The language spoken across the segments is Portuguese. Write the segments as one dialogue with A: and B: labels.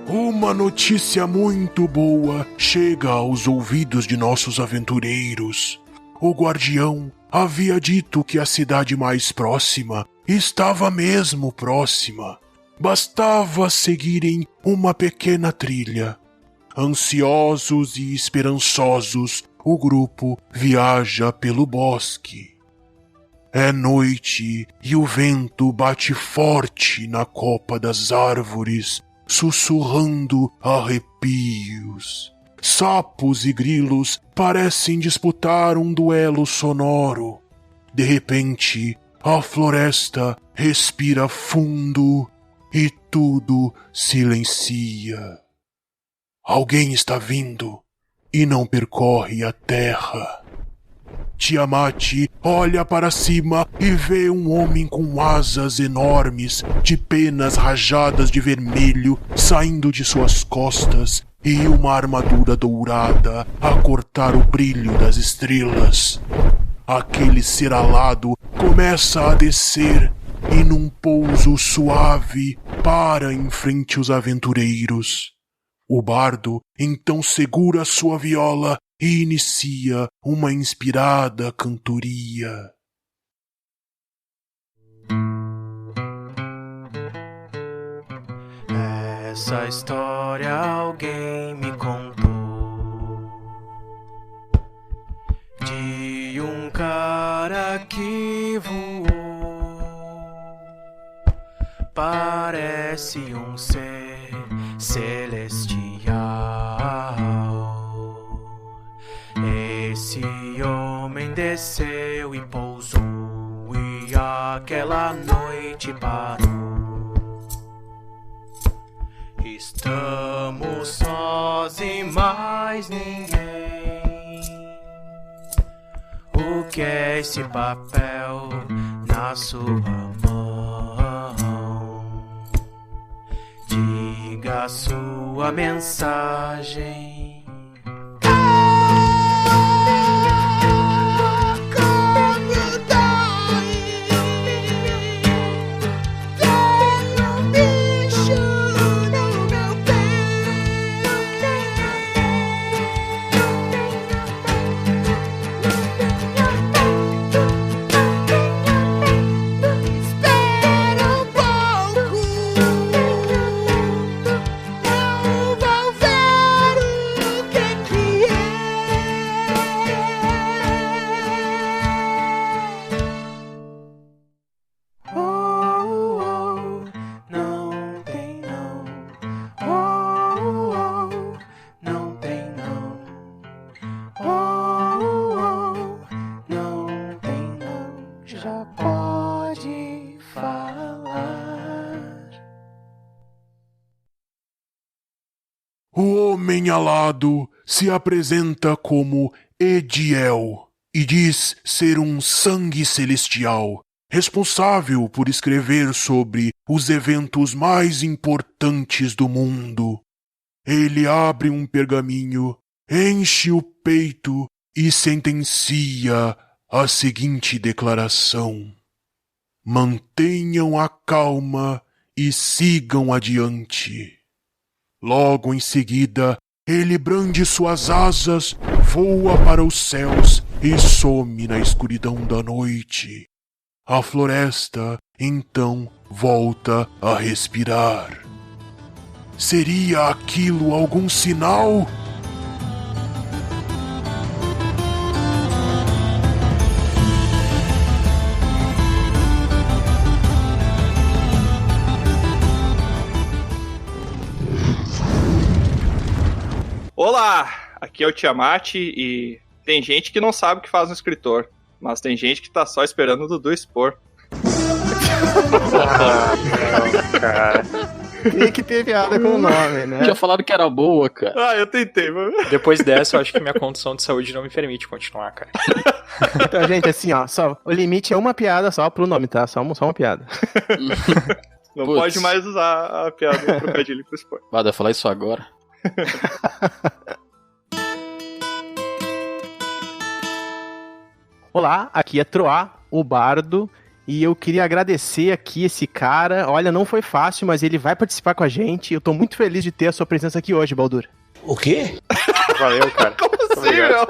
A: Uma notícia muito boa chega aos ouvidos de nossos aventureiros. O guardião havia dito que a cidade mais próxima estava mesmo próxima. Bastava seguirem uma pequena trilha. Ansiosos e esperançosos, o grupo viaja pelo bosque. É noite e o vento bate forte na copa das árvores, sussurrando arrepios. Sapos e grilos parecem disputar um duelo sonoro. De repente, a floresta respira fundo e tudo silencia. Alguém está vindo e não percorre a terra. Tiamat olha para cima e vê um homem com asas enormes, de penas rajadas de vermelho saindo de suas costas e uma armadura dourada a cortar o brilho das estrelas. Aquele ser alado começa a descer e num pouso suave para em frente aos aventureiros. O bardo então segura sua viola e inicia uma inspirada cantoria.
B: Essa história alguém me contou, de um cara que voou, parece um ser celestial. Esse homem desceu e pousou, e aquela noite parou. Estamos sós e mais ninguém. O que é esse papel na sua mão? Diga a sua mensagem.
A: O homem alado se apresenta como Ediel e diz ser um sangue celestial, responsável por escrever sobre os eventos mais importantes do mundo. Ele abre um pergaminho, enche o peito e sentencia a seguinte declaração: mantenham a calma e sigam adiante. Logo em seguida, ele brande suas asas, voa para os céus e some na escuridão da noite. A floresta, então, volta a respirar. Seria aquilo algum sinal?
C: Olá, aqui é o Tiamat e tem gente que não sabe o que faz um escritor, mas tem gente que tá só esperando o Dudu expor.
D: Não, cara. Tem que ter piada com o nome, né?
E: Tinha falado que era boa, cara.
C: Ah, eu tentei, mano.
F: Depois dessa, eu acho que minha condição de saúde não me permite continuar, cara.
D: Então, gente, assim, ó, só, o limite é uma piada só pro nome, tá? Só uma piada.
C: Não pode mais usar a piada do trocadilho pro expor.
E: Vai falar isso agora.
D: Olá, aqui é Troá, o bardo, E eu queria agradecer aqui esse cara. Olha, não foi fácil, mas ele vai participar com a gente. Eu tô muito feliz de ter a sua presença aqui hoje, Baldur.
G: O quê?
F: Valeu, cara.
C: Como assim, meu?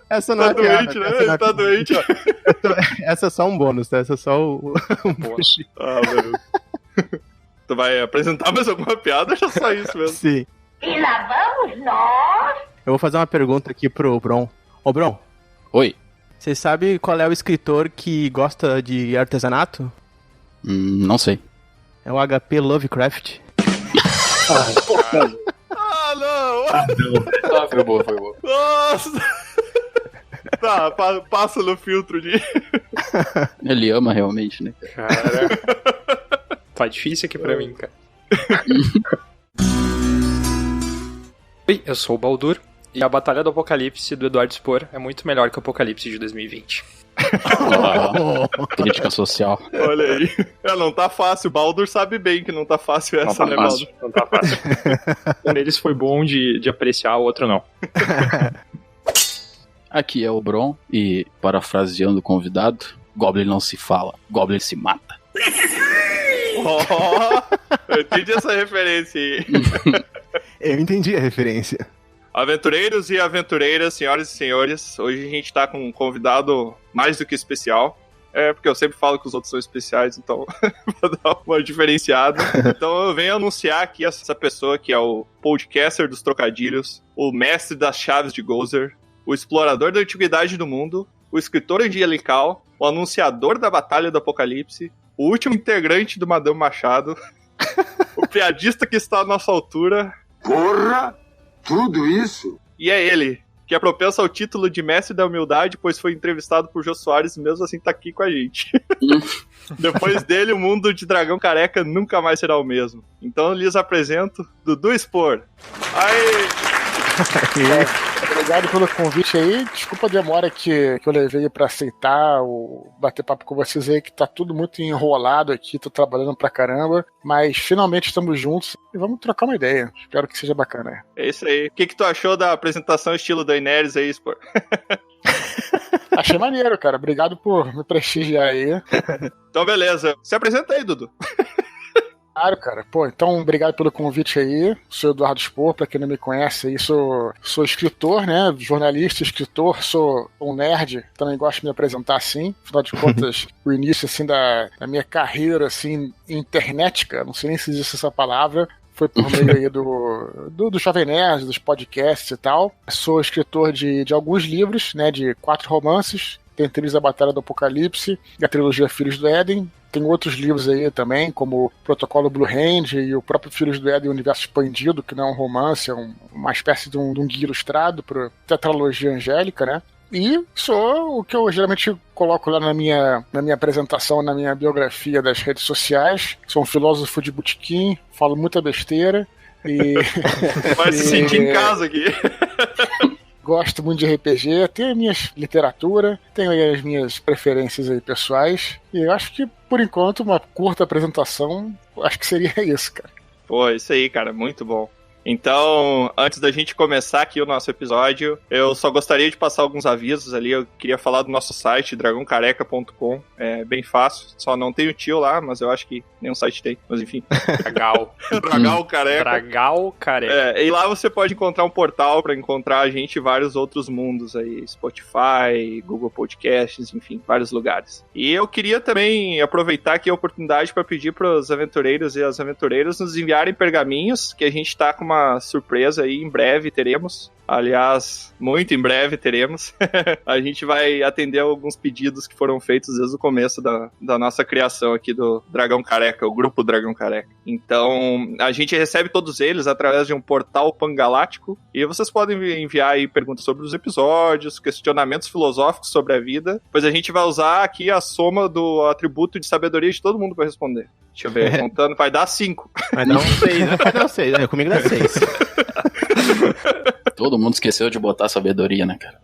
D: Essa não
C: Tá
D: é piada,
C: doente, né?
D: essa não
C: Ele
D: é
C: tá
D: piada.
C: doente.
D: Essa é só um bônus, tá? Essa é só o...
C: Ah, beleza. Tu vai apresentar mais alguma piada ou já só isso mesmo?
D: Sim.
H: E lá vamos nós.
D: Eu vou fazer uma pergunta aqui pro Bron. Ô, Bron,
E: Oi.
D: você sabe qual é o escritor que gosta de artesanato?
E: Não sei.
D: É o HP Lovecraft.
C: Ah, não!
E: Foi boa, foi boa.
C: Nossa! Tá, passa no filtro de...
E: Ele ama realmente, né?
F: Cara. Tá difícil aqui pra mim, cara. Oi, eu sou o Baldur. E a Batalha do Apocalipse do Eduardo Spor é muito melhor que o Apocalipse de 2020.
E: Crítica social.
C: Olha aí. Não tá fácil. O Baldur sabe bem que não tá fácil essa, né, Baldur?
F: Não tá fácil. Um deles foi bom de apreciar, o outro não.
E: Aqui é o Bron e, parafraseando o convidado, Goblin não se fala, Goblin se mata.
C: Eu entendi essa referência aí.
D: Eu entendi a referência.
C: Aventureiros e aventureiras, senhoras e senhores, hoje a gente tá com um convidado mais do que especial. É, porque eu sempre falo que os outros são especiais, então vou dar uma diferenciada. Então eu venho anunciar aqui essa pessoa que é o podcaster dos trocadilhos, o mestre das chaves de Gozer, o explorador da antiguidade do mundo, o escritor angelical, o anunciador da Batalha do Apocalipse, o último integrante do Madame Machado, o piadista que está à nossa altura.
G: Porra! Tudo isso?
C: E é ele, que é propenso ao título de mestre da humildade, pois foi entrevistado por Jô Soares e mesmo assim tá aqui com a gente. Depois dele, o mundo de Dragão Careca nunca mais será o mesmo. Então eu lhes apresento Dudu Spor.
I: Obrigado pelo convite aí. Desculpa a demora que eu levei pra aceitar o bater papo com vocês aí, que tá tudo muito enrolado aqui, tô trabalhando pra caramba, mas finalmente estamos juntos e vamos trocar uma ideia. Espero que seja bacana.
C: É isso aí. O que tu achou da apresentação estilo Daenerys aí, Spor?
I: Achei maneiro, cara. Obrigado por me prestigiar aí.
C: Então beleza. Se apresenta aí, Dudu.
I: Claro, cara. Pô, então, obrigado pelo convite aí. Sou Eduardo Spor, pra quem não me conhece aí, sou escritor, né? Jornalista, escritor, sou um nerd, também gosto de me apresentar assim. Afinal de contas, o início, assim, da minha carreira, assim, internetica, não sei nem se existe essa palavra, foi por meio aí do Jovem Nerd, dos podcasts e tal. Sou escritor de alguns livros, né? De 4 romances. Entre eles a Batalha do Apocalipse e a trilogia Filhos do Éden. Tem outros livros aí também, como Protocolo Blue Hand e o próprio Filhos do Éden, Universo Expandido, que não é um romance, é uma espécie de um guia ilustrado para tetralogia angélica, né? E sou o que eu geralmente coloco lá na minha apresentação, na minha biografia das redes sociais. Sou um filósofo de botequim, falo muita besteira e...
C: Vai se sentir em casa aqui.
I: Gosto muito de RPG, tenho a minha literatura, tenho aí as minhas preferências aí pessoais, e eu acho que, por enquanto, uma curta apresentação, acho que seria isso, cara.
C: Pô, isso aí, cara, muito bom. Então, antes da gente começar aqui o nosso episódio, eu só gostaria de passar alguns avisos ali. Eu queria falar do nosso site, dragãocareca.com. É bem fácil, só não tem o tio lá, mas eu acho que nenhum site tem. Mas enfim.
F: Dragal.
C: Dragal Careca.
F: Dragal Careca.
C: E lá você pode encontrar um portal para encontrar a gente em vários outros mundos aí. Spotify, Google Podcasts, enfim, vários lugares. E eu queria também aproveitar aqui a oportunidade para pedir para os aventureiros e as aventureiras nos enviarem pergaminhos, que a gente tá com uma surpresa aí, em breve teremos. Aliás, muito em breve teremos. A gente vai atender alguns pedidos que foram feitos desde o começo da nossa criação aqui do Dragão Careca, o grupo Dragão Careca. Então, a gente recebe todos eles através de um portal pangalático e vocês podem enviar aí perguntas sobre os episódios, questionamentos filosóficos sobre a vida, pois a gente vai usar aqui a soma do atributo de sabedoria de todo mundo para responder. Deixa eu ver, contando, vai dar 5.
D: Vai dar 6, né? Vai dar 6, né? Comigo dá 6.
E: Todo mundo esqueceu de botar sabedoria, né, cara?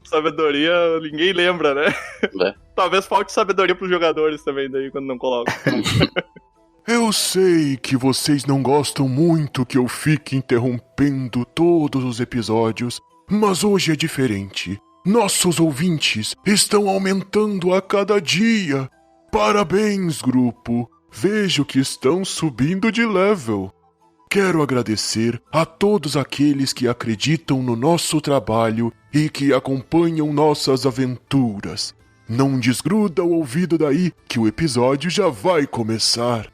C: Sabedoria, ninguém lembra, né?
E: É.
C: Talvez falte sabedoria pros jogadores também, daí, quando não colocam.
A: Eu sei que vocês não gostam muito que eu fique interrompendo todos os episódios, mas hoje é diferente. Nossos ouvintes estão aumentando a cada dia. Parabéns, grupo. Vejo que estão subindo de level. Quero agradecer a todos aqueles que acreditam no nosso trabalho e que acompanham nossas aventuras. Não desgruda o ouvido daí que o episódio já vai começar.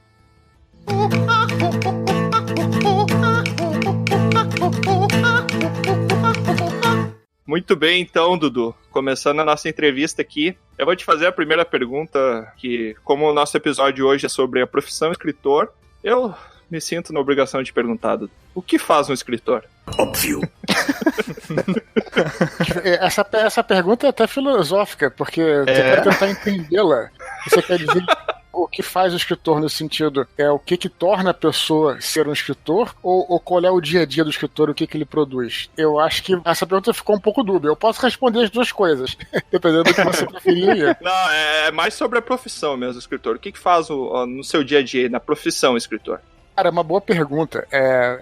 C: Muito bem, então, Dudu. Começando a nossa entrevista aqui, eu vou te fazer a primeira pergunta, que como o nosso episódio hoje é sobre a profissão escritor, eu me sinto na obrigação de perguntar, Dudu, o que faz um escritor?
G: Óbvio.
I: Essa pergunta é até filosófica, porque você quer tentar entendê-la. Você quer dizer o que faz o escritor no sentido o que torna a pessoa ser um escritor ou qual é o dia a dia do escritor, o que ele produz? Eu acho que essa pergunta ficou um pouco dúbia. Eu posso responder as duas coisas, dependendo do que você preferir.
C: Não, é mais sobre a profissão mesmo, escritor. O que faz no seu dia a dia, na profissão escritor?
I: Cara, é uma boa pergunta.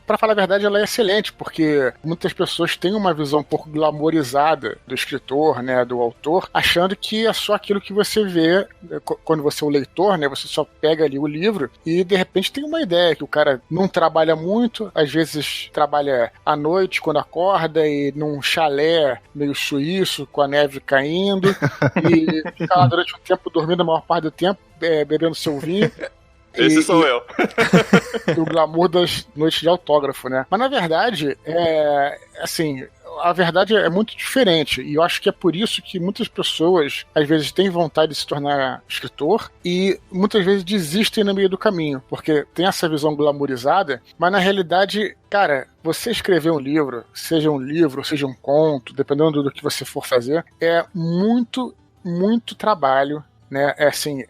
I: Pra falar a verdade, ela é excelente, porque muitas pessoas têm uma visão um pouco glamourizada do escritor, né, do autor, achando que é só aquilo que você vê quando você é o leitor, né, você só pega ali o livro e de repente tem uma ideia que o cara não trabalha muito, às vezes trabalha à noite quando acorda e num chalé meio suíço, com a neve caindo, e fica lá durante um tempo dormindo a maior parte do tempo, bebendo seu vinho.
C: Esse sou eu.
I: O glamour das noites de autógrafo, né? Mas na verdade, assim, a verdade é muito diferente. E eu acho que é por isso que muitas pessoas, às vezes, têm vontade de se tornar escritor e muitas vezes desistem no meio do caminho. Porque tem essa visão glamourizada, mas na realidade, cara, você escrever um livro, seja um conto, dependendo do que você for fazer, é muito, muito trabalho. Né?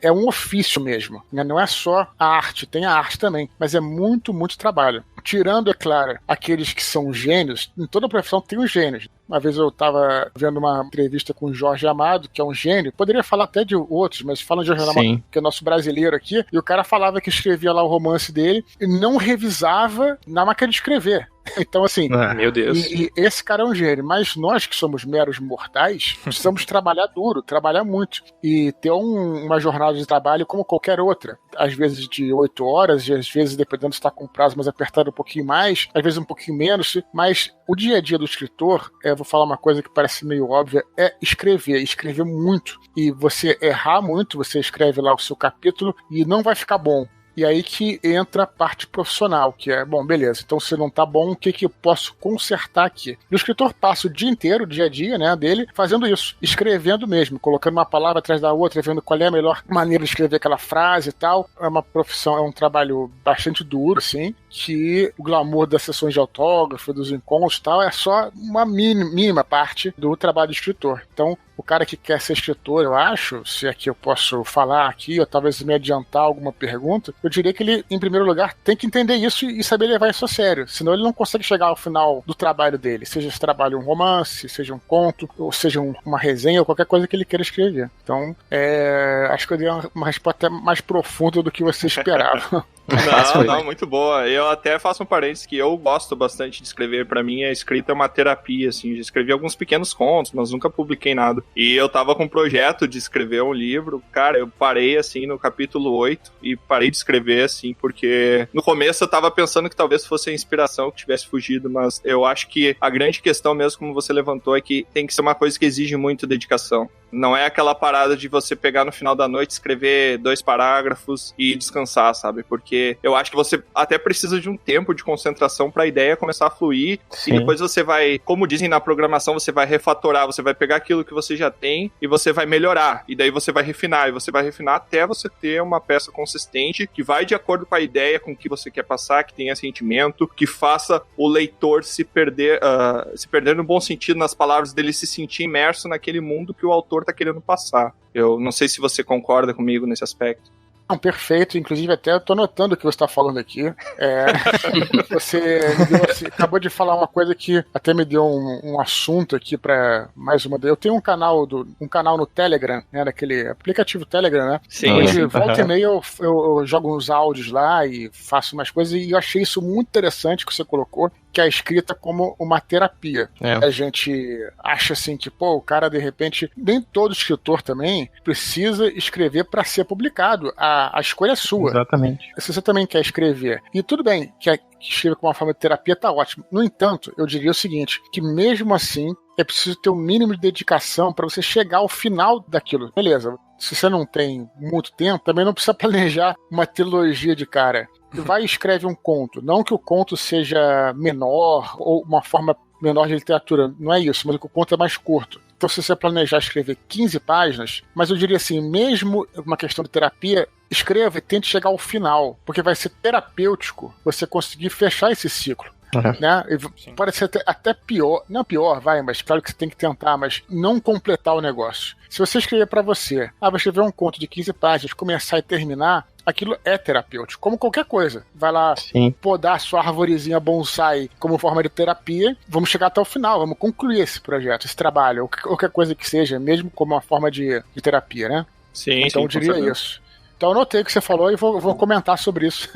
I: É um ofício mesmo, né? Não é só a arte, tem a arte também, mas é muito, muito trabalho. Tirando, é claro, aqueles que são gênios, em toda profissão tem os gênios. Uma vez eu estava vendo uma entrevista com o Jorge Amado, que é um gênio, poderia falar até de outros, mas falam de Jorge Amado, que é nosso brasileiro aqui, e o cara falava que escrevia lá o romance dele e não revisava na máquina de escrever. Então, assim,
F: meu Deus.
I: E esse cara é um gênio, mas nós que somos meros mortais, precisamos trabalhar duro, trabalhar muito, e ter uma jornada de trabalho como qualquer outra, às vezes de 8 horas, e às vezes, dependendo se está com prazo mais apertado, um pouquinho mais, às vezes um pouquinho menos, mas o dia a dia do escritor, vou falar uma coisa que parece meio óbvia, é escrever muito, e você errar muito, você escreve lá o seu capítulo e não vai ficar bom. E aí que entra a parte profissional, que é, bom, beleza, então se não tá bom, o que eu posso consertar aqui? E o escritor passa o dia inteiro, o dia a dia, né, dele, fazendo isso, escrevendo mesmo, colocando uma palavra atrás da outra, vendo qual é a melhor maneira de escrever aquela frase e tal. É uma profissão, é um trabalho bastante duro, assim, que o glamour das sessões de autógrafo, dos encontros e tal, é só uma mínima parte do trabalho do escritor. Então, o cara que quer ser escritor, eu acho, se é que eu posso falar aqui, ou talvez me adiantar alguma pergunta, eu diria que ele, em primeiro lugar, tem que entender isso e saber levar isso a sério, senão ele não consegue chegar ao final do trabalho dele, seja esse trabalho um romance, seja um conto, ou seja uma resenha, ou qualquer coisa que ele queira escrever. Então, acho que eu dei uma resposta mais profunda do que você esperava.
C: Não, muito boa. Eu até faço um parênteses que eu gosto bastante de escrever. Pra mim, a escrita é uma terapia, assim. Já escrevi alguns pequenos contos, mas nunca publiquei nada. E eu tava com um projeto de escrever um livro. Cara, eu parei, assim, no capítulo 8 e parei de escrever, assim, porque no começo eu tava pensando que talvez fosse a inspiração que tivesse fugido, mas eu acho que a grande questão mesmo, como você levantou, é que tem que ser uma coisa que exige muito dedicação. Não é aquela parada de você pegar no final da noite, escrever 2 parágrafos e descansar, sabe? Porque eu acho que você até precisa de um tempo de concentração pra ideia começar a fluir. Sim. E depois você vai, como dizem na programação, você vai refatorar, você vai pegar aquilo que você já tem e você vai melhorar. E daí você vai refinar, e você vai refinar até você ter uma peça consistente que vai de acordo com a ideia, com o que você quer passar, que tenha sentimento, que faça o leitor se perder no bom sentido nas palavras dele, se sentir imerso naquele mundo que o autor tá querendo passar. Eu não sei se você concorda comigo nesse aspecto.
I: Não, perfeito, inclusive até eu tô notando o que você está falando aqui. Você acabou de falar uma coisa que até me deu um assunto aqui para mais uma. Eu tenho um canal no Telegram, né, naquele aplicativo Telegram, né?
C: Sim.
I: Onde volta e meia eu jogo uns áudios lá e faço umas coisas, e eu achei isso muito interessante que você colocou, que é a escrita como uma terapia. A gente acha assim que, o cara de repente, nem todo escritor também precisa escrever para ser publicado. A escolha é sua.
D: Exatamente.
I: Se você também quer escrever, e tudo bem, que escrever como uma forma de terapia, tá ótimo. No entanto, eu diria o seguinte, que mesmo assim, é preciso ter um mínimo de dedicação para você chegar ao final daquilo. Beleza, se você não tem muito tempo, também não precisa planejar uma trilogia de cara. Vai e escreve um conto. Não que o conto seja menor ou uma forma menor de literatura, não é isso, mas que o conto é mais curto. Então, se você planejar escrever 15 páginas, mas eu diria assim, mesmo uma questão de terapia, escreva e tente chegar ao final, porque vai ser terapêutico você conseguir fechar esse ciclo. Né? Pode ser até pior, não pior, mas claro que você tem que tentar, mas não completar o negócio. Se você escrever para você, vou escrever um conto de 15 páginas, começar e terminar, aquilo é terapêutico, como qualquer coisa. Vai lá podar sua arvorezinha bonsai como forma de terapia, vamos chegar até o final, vamos concluir esse projeto, esse trabalho, ou qualquer coisa que seja, mesmo como uma forma de terapia, né?
C: Sim,
I: então eu diria isso. Então eu anotei o que você falou e vou comentar sobre isso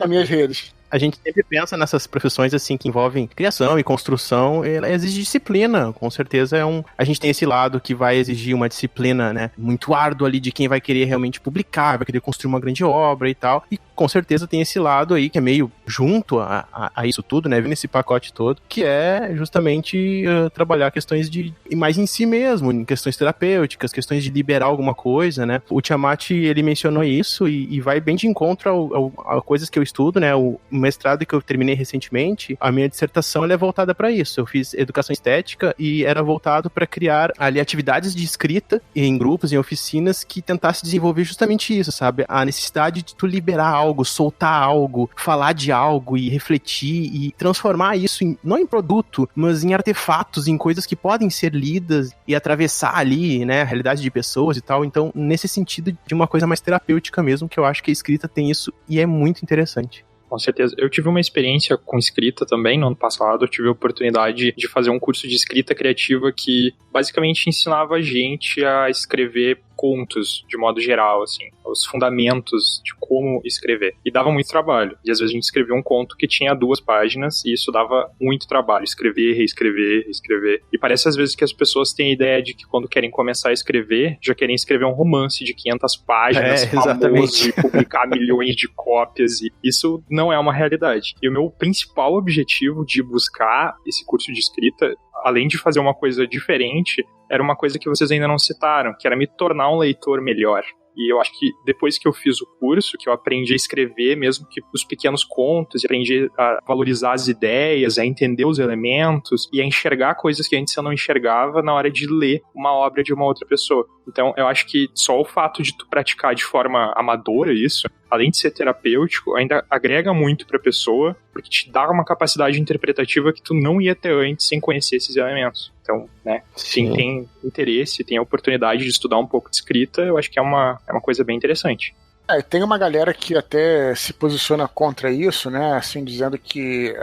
I: nas minhas redes.
D: A gente sempre pensa nessas profissões assim que envolvem criação e construção, ela exige disciplina, com certeza a gente tem esse lado que vai exigir uma disciplina, né, muito árdua ali de quem vai querer realmente publicar, vai querer construir uma grande obra e tal, e com certeza tem esse lado aí que é meio junto a isso tudo, né, nesse pacote todo, que é justamente trabalhar questões de mais em si mesmo, em questões terapêuticas, questões de liberar alguma coisa, né. O Tiamat, ele mencionou isso e vai bem de encontro a coisas que eu estudo, né, o mestrado que eu terminei recentemente, a minha dissertação ela é voltada para isso. Eu fiz educação estética e era voltado para criar ali atividades de escrita em grupos, em oficinas que tentasse desenvolver justamente isso, sabe? A necessidade de tu liberar algo, soltar algo, falar de algo e refletir e transformar isso não em produto, mas em artefatos, em coisas que podem ser lidas e atravessar ali, né, a realidade de pessoas e tal. Então, nesse sentido de uma coisa mais terapêutica mesmo, que eu acho que a escrita tem isso e é muito interessante.
F: Com certeza. Eu tive uma experiência com escrita também no ano passado. Eu tive a oportunidade de fazer um curso de escrita criativa que basicamente ensinava a gente a escrever contos, de modo geral, assim, os fundamentos de como escrever. E dava muito trabalho. E às vezes a gente escrevia um conto que tinha 2 páginas e isso dava muito trabalho. Escrever, reescrever. E parece às vezes que as pessoas têm a ideia de que quando querem começar a escrever, já querem escrever um romance de 500 páginas, famoso, e publicar milhões de cópias. E isso não é uma realidade. E o meu principal objetivo de buscar esse curso de escrita, além de fazer uma coisa diferente, era uma coisa que vocês ainda não citaram, que era me tornar um leitor melhor. E eu acho que depois que eu fiz o curso, que eu aprendi a escrever mesmo que os pequenos contos, aprendi a valorizar as ideias, a entender os elementos e a enxergar coisas que antes eu não enxergava na hora de ler uma obra de uma outra pessoa. Então eu acho que só o fato de tu praticar de forma amadora isso, além de ser terapêutico, ainda agrega muito pra pessoa, porque te dá uma capacidade interpretativa que tu não ia ter antes sem conhecer esses elementos. Então, né, quem tem interesse, tem a oportunidade de estudar um pouco de escrita, eu acho que é uma coisa bem interessante.
I: Tem uma galera que até se posiciona contra isso, né, assim, dizendo que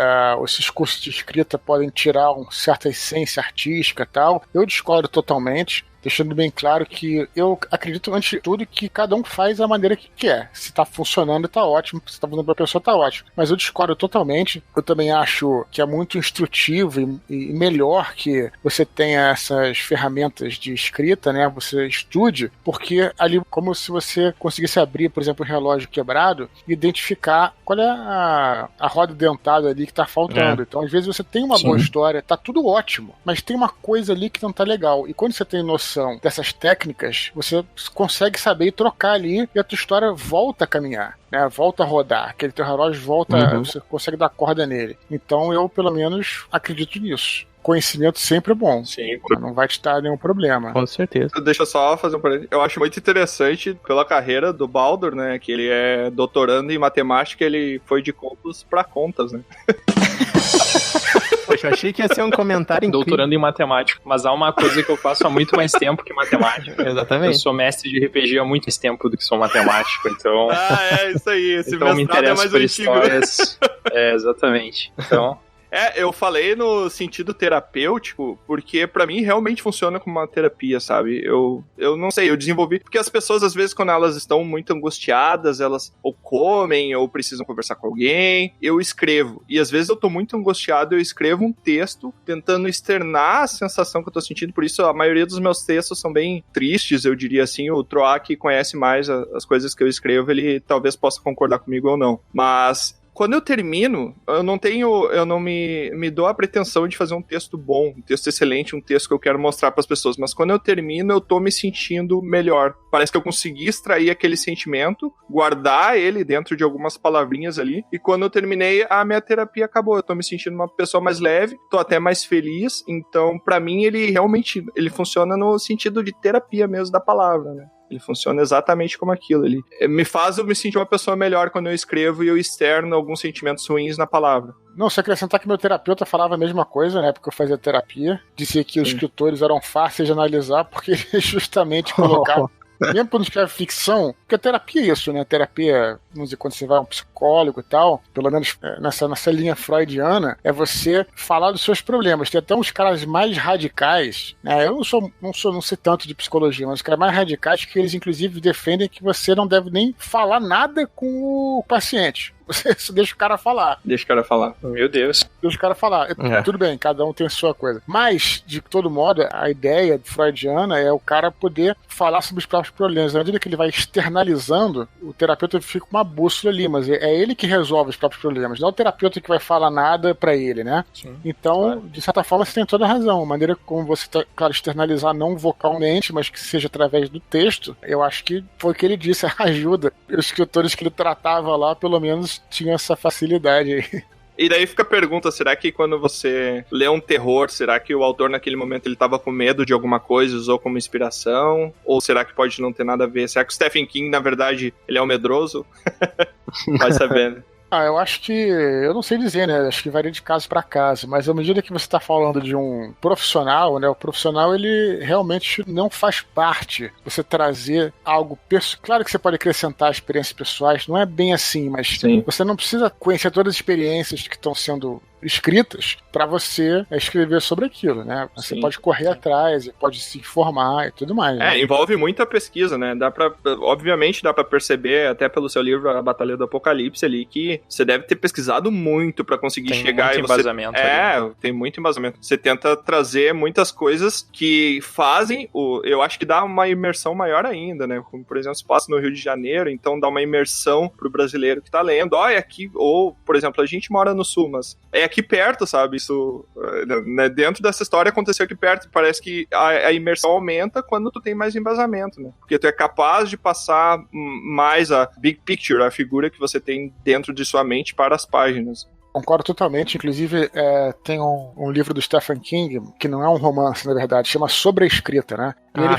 I: esses cursos de escrita podem tirar uma certa essência artística e tal. Eu discordo totalmente, deixando bem claro que eu acredito, antes de tudo, que cada um faz da maneira que quer. Se tá funcionando, tá ótimo. Se tá funcionando pra pessoa, tá ótimo. Mas eu discordo totalmente. Eu também acho que é muito instrutivo e melhor que você tenha essas ferramentas de escrita, né? Você estude, porque ali, como se você conseguisse abrir, por exemplo, um relógio quebrado e identificar qual é a roda dentada ali que tá faltando. Então, às vezes, você tem uma boa história, tá tudo ótimo, mas tem uma coisa ali que não tá legal. E quando você tem noção dessas técnicas, você consegue saber e trocar ali e a tua história volta a caminhar, né? Volta a rodar, aquele teu relógio volta, você consegue dar corda nele. Então eu, pelo menos, acredito nisso. Conhecimento sempre é bom.
C: Sim.
I: Não vai te dar nenhum problema.
D: Com certeza.
C: Deixa eu só fazer um parênteses. Eu acho muito interessante pela carreira do Baldur, né? Que ele é doutorando em matemática, ele foi de contos pra contas, né?
D: Poxa, eu achei que ia ser um comentário incrível.
F: Doutorando em matemática. Mas há uma coisa que eu faço há muito mais tempo que matemática.
D: Exatamente.
F: Eu sou mestre de RPG há muito mais tempo do que sou matemático, então...
C: Isso aí. Esse
F: então me
C: mestrado é mais
F: por
C: antigo.
F: Histórias. Exatamente. Então...
C: Eu falei no sentido terapêutico, porque pra mim realmente funciona como uma terapia, sabe? Eu não sei, eu desenvolvi... Porque as pessoas, às vezes, quando elas estão muito angustiadas, elas ou comem, ou precisam conversar com alguém, eu escrevo. E às vezes eu tô muito angustiado, eu escrevo um texto tentando externar a sensação que eu tô sentindo. Por isso, a maioria dos meus textos são bem tristes, eu diria assim. O Troá, que conhece mais as coisas que eu escrevo, ele talvez possa concordar comigo ou não. Mas... quando eu termino, eu não me dou a pretensão de fazer um texto bom, um texto excelente, um texto que eu quero mostrar para as pessoas, mas quando eu termino, eu tô me sentindo melhor. Parece que eu consegui extrair aquele sentimento, guardar ele dentro de algumas palavrinhas ali, e quando eu terminei, a minha terapia acabou. Eu tô me sentindo uma pessoa mais leve, tô até mais feliz, então, para mim, ele funciona no sentido de terapia mesmo da palavra, né? Ele funciona exatamente como aquilo. Ele me faz eu me sentir uma pessoa melhor quando eu escrevo e eu externo alguns sentimentos ruins na palavra.
I: Não, se acrescentar que meu terapeuta falava a mesma coisa, né? Porque eu fazia terapia. Dizia que os escritores eram fáceis de analisar porque ele justamente colocava... Mesmo quando escreve ficção, porque a terapia é isso, né? A terapia, vamos dizer, quando você vai a um psicólogo e tal, pelo menos nessa linha freudiana, é você falar dos seus problemas. Tem até uns caras mais radicais, né? Eu não sei tanto de psicologia, mas os caras mais radicais que eles, inclusive, defendem que você não deve nem falar nada com o paciente. Você deixa o cara falar.
C: Deixa o cara falar.
F: Meu Deus.
I: Deixa o cara falar. Tudo bem, cada um tem a sua coisa. Mas, de todo modo, a ideia freudiana é o cara poder falar sobre os próprios problemas. Na medida que ele vai externalizando, o terapeuta fica com uma bússola ali, mas é ele que resolve os próprios problemas. Não é o terapeuta que vai falar nada pra ele, né? Sim, então, claro. De certa forma, você tem toda a razão. A maneira como você tá, claro, externalizar não vocalmente, mas que seja através do texto, eu acho que foi o que ele disse, ajuda. Os escritores que ele tratava lá, pelo menos, tinha essa facilidade aí.
C: E daí fica a pergunta, será que quando você lê um terror, será que o autor naquele momento ele tava com medo de alguma coisa, usou como inspiração? Ou será que pode não ter nada a ver? Será que o Stephen King, na verdade, ele é um medroso? Vai sabendo.
I: Eu acho que... eu não sei dizer, né? Acho que varia de caso para caso, mas à medida que você está falando de um profissional, né? O profissional, ele realmente não faz parte você trazer algo... Claro que você pode acrescentar experiências pessoais, não é bem assim, mas sim, você não precisa conhecer todas as experiências que estão sendo escritas para você escrever sobre aquilo, né? Você pode correr atrás, pode se informar e tudo mais. Né?
C: Envolve muita pesquisa, né? Obviamente dá pra perceber, até pelo seu livro A Batalha do Apocalipse ali, que você deve ter pesquisado muito pra conseguir chegar...
F: Tem muito embasamento.
C: Tem muito embasamento. Você tenta trazer muitas coisas que fazem, eu acho que dá uma imersão maior ainda, né? Como, por exemplo, se passa no Rio de Janeiro, então dá uma imersão pro brasileiro que tá lendo. Olha, aqui, ou, por exemplo, a gente mora no Sul, mas é aqui perto, sabe? Isso, né, dentro dessa história aconteceu aqui perto. Parece que a imersão aumenta quando tu tem mais embasamento, né? Porque tu é capaz de passar mais a big picture, a figura que você tem dentro de sua mente para as páginas.
I: Concordo totalmente. Inclusive, tem um livro do Stephen King, que não é um romance, na verdade, chama Sobre a Escrita, né? E ele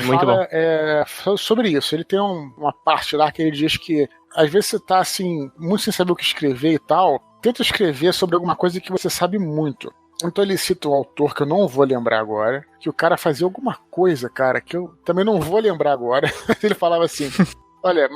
I: fala sobre isso. Ele tem uma parte lá que ele diz que às vezes você tá assim, muito sem saber o que escrever e tal, tenta escrever sobre alguma coisa que você sabe muito. Então ele cita um autor que eu não vou lembrar agora, que o cara fazia alguma coisa, cara, que eu também não vou lembrar agora. Ele falava assim... Olha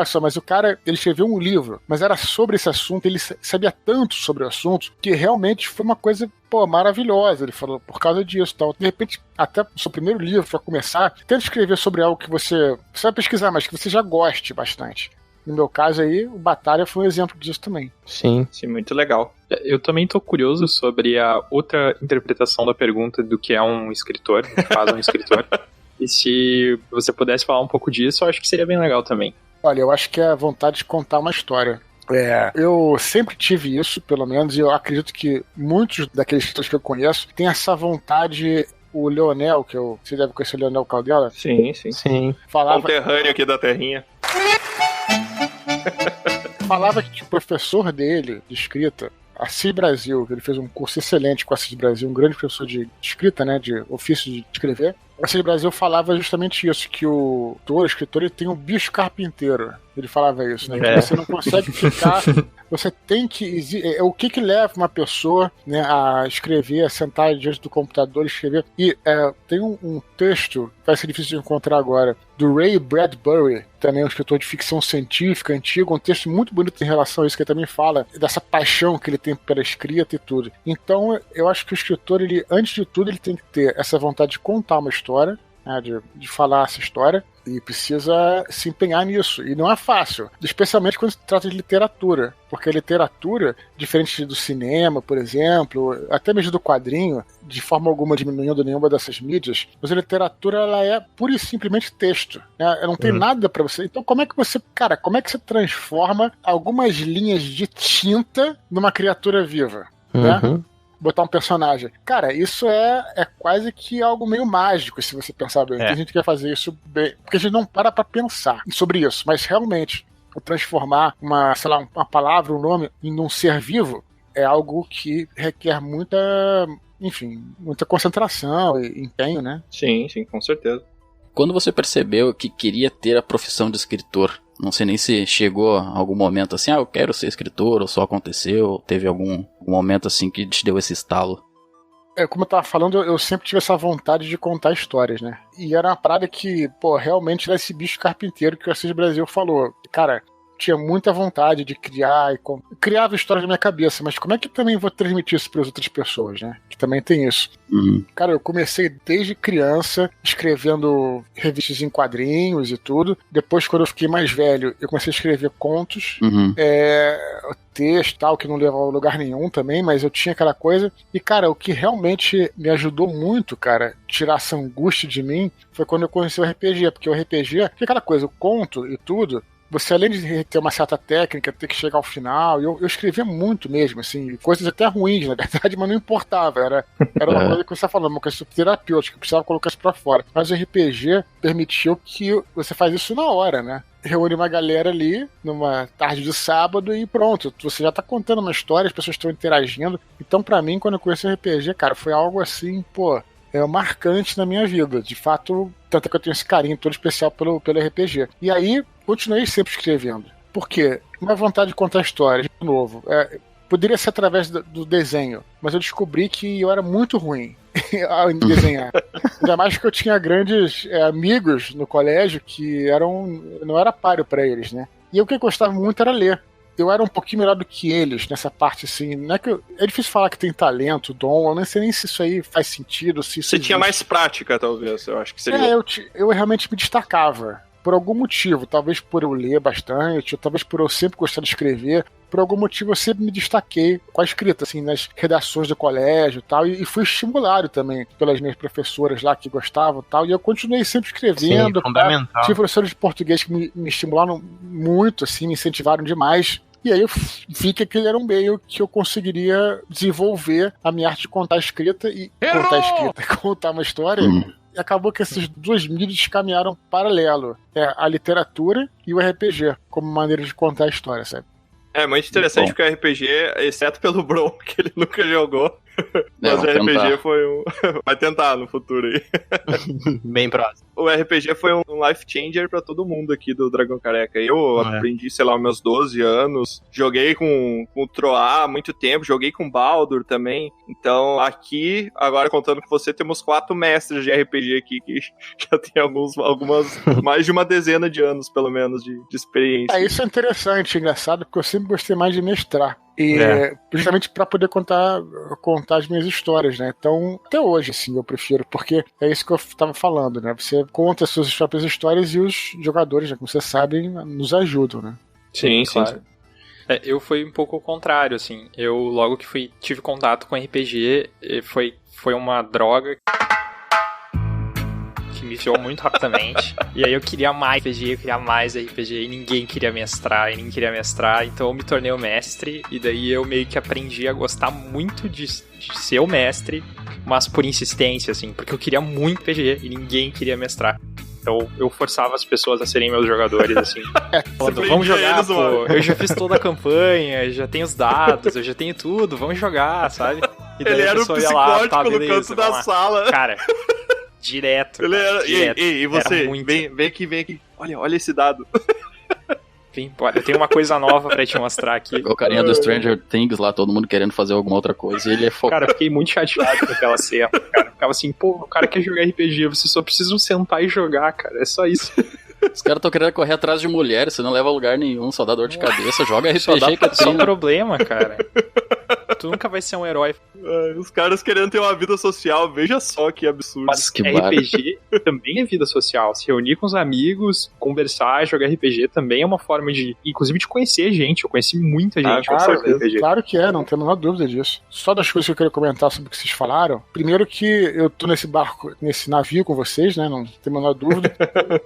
I: só, mas o cara, ele escreveu um livro, mas era sobre esse assunto, ele sabia tanto sobre o assunto, que realmente foi uma coisa, maravilhosa. Ele falou, por causa disso, tal. De repente, até o seu primeiro livro, para começar, tenta escrever sobre algo que você vai pesquisar, mas que você já goste bastante. No meu caso aí, o Batalha foi um exemplo disso também.
C: Sim, muito legal.
F: Eu também tô curioso sobre a outra interpretação da pergunta do que é um escritor, o que faz um escritor. E se você pudesse falar um pouco disso, eu acho que seria bem legal também.
I: Olha, eu acho que é a vontade de contar uma história. Eu sempre tive isso, pelo menos, e eu acredito que muitos daqueles escritores que eu conheço têm essa vontade. O Leonel, você deve conhecer o Leonel Caldela?
C: Sim.
I: Falava...
C: Conterrâneo aqui da terrinha.
I: Falava que o professor dele, de escrita, Assis Brasil, ele fez um curso excelente com Assis Brasil, um grande professor de escrita, né, de ofício de escrever. O Assis Brasil falava justamente isso, que o escritor, ele tem um bicho carpinteiro. Ele falava isso, né? Que você não consegue ficar... Você tem que... O que leva uma pessoa, né, a escrever, a sentar diante do computador e escrever? E tem um texto, vai ser difícil de encontrar agora, do Ray Bradbury, também um escritor de ficção científica antigo, um texto muito bonito em relação a isso, que ele também fala dessa paixão que ele tem pela escrita e tudo. Então, eu acho que o escritor, ele, antes de tudo, ele tem que ter essa vontade de contar uma história, né, de falar essa história, e precisa se empenhar nisso. E não é fácil, especialmente quando se trata de literatura, porque a literatura, diferente do cinema, por exemplo, até mesmo do quadrinho, de forma alguma diminuindo nenhuma dessas mídias, mas a literatura, ela é pura e simplesmente texto, né? Ela não tem nada pra você. Então como é que você transforma algumas linhas de tinta numa criatura viva, né? Botar um personagem. Cara, isso é quase que algo meio mágico, se você pensar bem. Tem gente que quer fazer isso bem, porque a gente não para pra pensar sobre isso, mas realmente transformar uma palavra, um nome em um ser vivo é algo que requer muita concentração e empenho, né?
C: Sim, com certeza.
E: Quando você percebeu que queria ter a profissão de escritor, não sei nem se chegou a algum momento assim, eu quero ser escritor, ou só aconteceu, ou teve algum momento assim que te deu esse estalo?
I: Como eu tava falando, eu sempre tive essa vontade de contar histórias, né? E era uma parada que, realmente era esse bicho carpinteiro que o Assis Brasil falou. Cara, tinha muita vontade de criar criava histórias na minha cabeça, mas como é que também vou transmitir isso para as outras pessoas, né? Que também tem isso. Cara, eu comecei desde criança escrevendo revistas em quadrinhos e tudo. Depois, quando eu fiquei mais velho, eu comecei a escrever contos, texto tal, que não levava a lugar nenhum também, mas eu tinha aquela coisa. E, cara, o que realmente me ajudou muito, cara, tirar essa angústia de mim, foi quando eu conheci o RPG, porque o RPG, que é aquela coisa, o conto e tudo, você, além de ter uma certa técnica, ter que chegar ao final, eu escrevia muito mesmo, assim, coisas até ruins, na verdade, mas não importava, era uma coisa que você estava falando, uma coisa terapêutica, que precisava colocar isso pra fora. Mas o RPG permitiu que você faz isso na hora, né? Reúne uma galera ali, numa tarde de sábado, e pronto, você já tá contando uma história, as pessoas estão interagindo. Então, pra mim, quando eu conheci o RPG, cara, foi algo assim, marcante na minha vida. De fato, tanto é que eu tenho esse carinho todo especial pelo RPG. E aí, continuei sempre escrevendo. Por quê? Uma vontade de contar histórias, de novo. Poderia ser através do desenho, mas eu descobri que eu era muito ruim em desenhar. Ainda mais que eu tinha grandes amigos no colégio que não era páreo pra eles, né? E o que eu gostava muito era ler. Eu era um pouquinho melhor do que eles nessa parte, assim. Não é que é difícil falar que tem talento, dom, eu não sei nem se isso aí faz sentido. Se isso
C: Você tinha mais prática, talvez, eu acho que seria.
I: Eu realmente me destacava. Por algum motivo, talvez por eu ler bastante, ou talvez por eu sempre gostar de escrever, por algum motivo eu sempre me destaquei com a escrita, assim, nas redações do colégio e tal, e fui estimulado também pelas minhas professoras lá que gostavam e tal, e eu continuei sempre escrevendo.
D: Sim, fundamental.
I: Tive professores de português que me estimularam muito, assim, me incentivaram demais. E aí eu vi que aquele era um meio que eu conseguiria desenvolver a minha arte de contar escrita e contar uma história. E acabou que essas duas mídias caminharam paralelo. A literatura e o RPG, como maneira de contar a história, sabe?
C: É muito interessante porque o RPG, exceto pelo Bron, que ele nunca jogou, mas o RPG foi um... Vai tentar no futuro aí.
D: Bem próximo.
C: O RPG foi um life changer pra todo mundo aqui do Dragão Careca. Eu aprendi, sei lá, meus 12 anos, joguei com o Troá há muito tempo, joguei com Baldur também. Então, aqui, agora contando com você, temos 4 mestres de RPG aqui que já tem algumas mais de uma dezena de anos, pelo menos, de experiência.
I: Isso é interessante, engraçado, porque eu sempre gostei mais de mestrar. E justamente para poder contar as minhas histórias, né? Então, até hoje, assim, eu prefiro, porque é isso que eu tava falando, né? Você conta as suas próprias histórias e os jogadores, né, como vocês sabem, nos ajudam, né?
C: Sim,
F: claro.
C: Sim.
F: Eu fui um pouco ao contrário, assim. Eu, logo que tive contato com RPG, foi uma droga que me enfiou muito rapidamente. E aí eu queria mais RPG, e ninguém queria mestrar, então eu me tornei o mestre, e daí eu meio que aprendi a gostar muito de ser o mestre, mas por insistência, assim, porque eu queria muito RPG e ninguém queria mestrar. Então eu forçava as pessoas a serem meus jogadores, assim. Vamos jogar, pô. Eu já fiz toda a campanha, já tenho os dados, eu já tenho tudo, vamos jogar, sabe? E daí
C: ele era o psicótico no canto da sala.
F: Cara, Direto.
C: E você?
F: Muito.
C: Vem aqui. Olha esse dado.
F: Enfim, eu tenho uma coisa nova pra te mostrar aqui.
E: O carinha do Stranger Things lá, todo mundo querendo fazer alguma outra coisa, e ele é focado.
F: Cara, eu fiquei muito chateado com aquela cena, cara. Ficava assim, pô, o cara quer jogar RPG, vocês só precisam sentar e jogar, cara. É só isso.
E: Os caras estão querendo correr atrás de mulheres, você não leva a lugar nenhum, só dá dor de cabeça, joga RPG que é
F: só problema, cara. Tu nunca vai ser um herói.
C: Os caras querendo ter uma vida social, veja só que absurdo.
F: Mas
E: que
F: RPG também é vida social. Se reunir com os amigos, conversar, jogar RPG também é uma forma de, inclusive, de conhecer gente. Eu conheci muita gente
I: Claro que é, não tenho a menor dúvida disso. Só das coisas que eu queria comentar sobre o que vocês falaram. Primeiro que eu tô nesse barco, nesse navio com vocês, né? Não tenho a menor dúvida.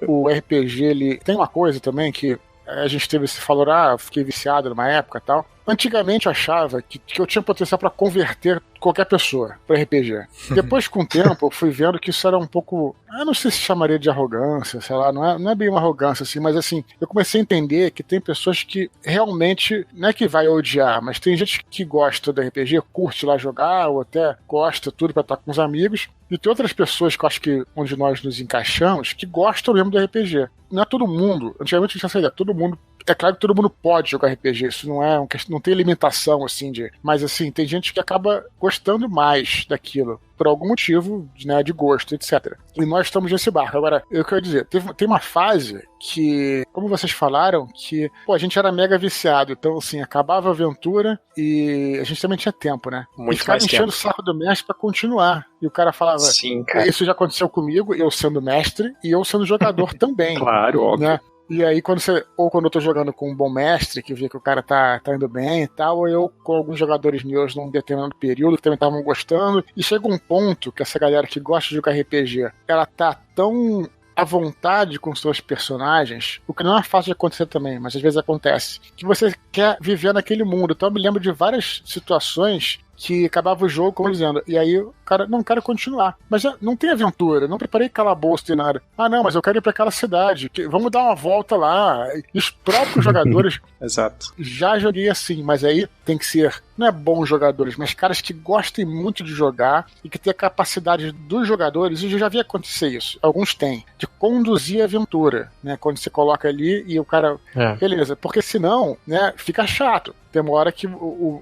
I: O RPG, ele tem uma coisa também que a gente teve esse falou, fiquei viciado numa época e tal. Antigamente eu achava que eu tinha potencial para converter qualquer pessoa para RPG. Depois, com o tempo, eu fui vendo que isso era um pouco... Eu não sei se chamaria de arrogância, sei lá, não é bem uma arrogância, assim, mas assim, eu comecei a entender que tem pessoas que realmente, não é que vai odiar, mas tem gente que gosta do RPG, curte lá jogar, ou até gosta tudo para estar com os amigos, e tem outras pessoas que eu acho que onde nós nos encaixamos, que gostam mesmo do RPG. Não é todo mundo, antigamente a gente tinha essa ideia, todo mundo... É claro que todo mundo pode jogar RPG, isso não é não tem limitação, assim, mas assim, tem gente que acaba gostando mais daquilo, por algum motivo, né, de gosto, etc. E nós estamos nesse barco. Agora, eu quero dizer, tem uma fase que, como vocês falaram, que, a gente era mega viciado, então, assim, acabava a aventura e a gente também tinha tempo, né?
F: Muito
I: e ficava
F: mais
I: enchendo
F: tempo.
I: o saco do mestre pra continuar. E o cara falava,
F: Sim, cara.
I: Isso já aconteceu comigo, eu sendo mestre e eu sendo jogador também.
F: Claro, óbvio.
I: Né? E aí, quando eu tô jogando com um bom mestre, que vê que o cara tá indo bem e tal, ou eu com alguns jogadores meus num determinado período que também estavam gostando, e chega um ponto que essa galera que gosta de jogar RPG, ela tá tão à vontade com seus personagens, o que não é fácil de acontecer também, mas às vezes acontece, que você quer viver naquele mundo. Então eu me lembro de várias situações que acabava o jogo como dizendo, e aí o cara, não quero continuar, mas já não tem aventura, não preparei calabouço de nada. Não, mas eu quero ir pra aquela cidade, vamos dar uma volta lá. E os próprios jogadores
F: Exato.
I: Já joguei assim, mas aí tem que ser, não é bons jogadores, mas caras que gostem muito de jogar e que tenham a capacidade dos jogadores, e eu já vi acontecer isso, alguns têm, de conduzir a aventura, né, quando você coloca ali e o cara, beleza, porque senão, né, fica chato. Tem uma hora que,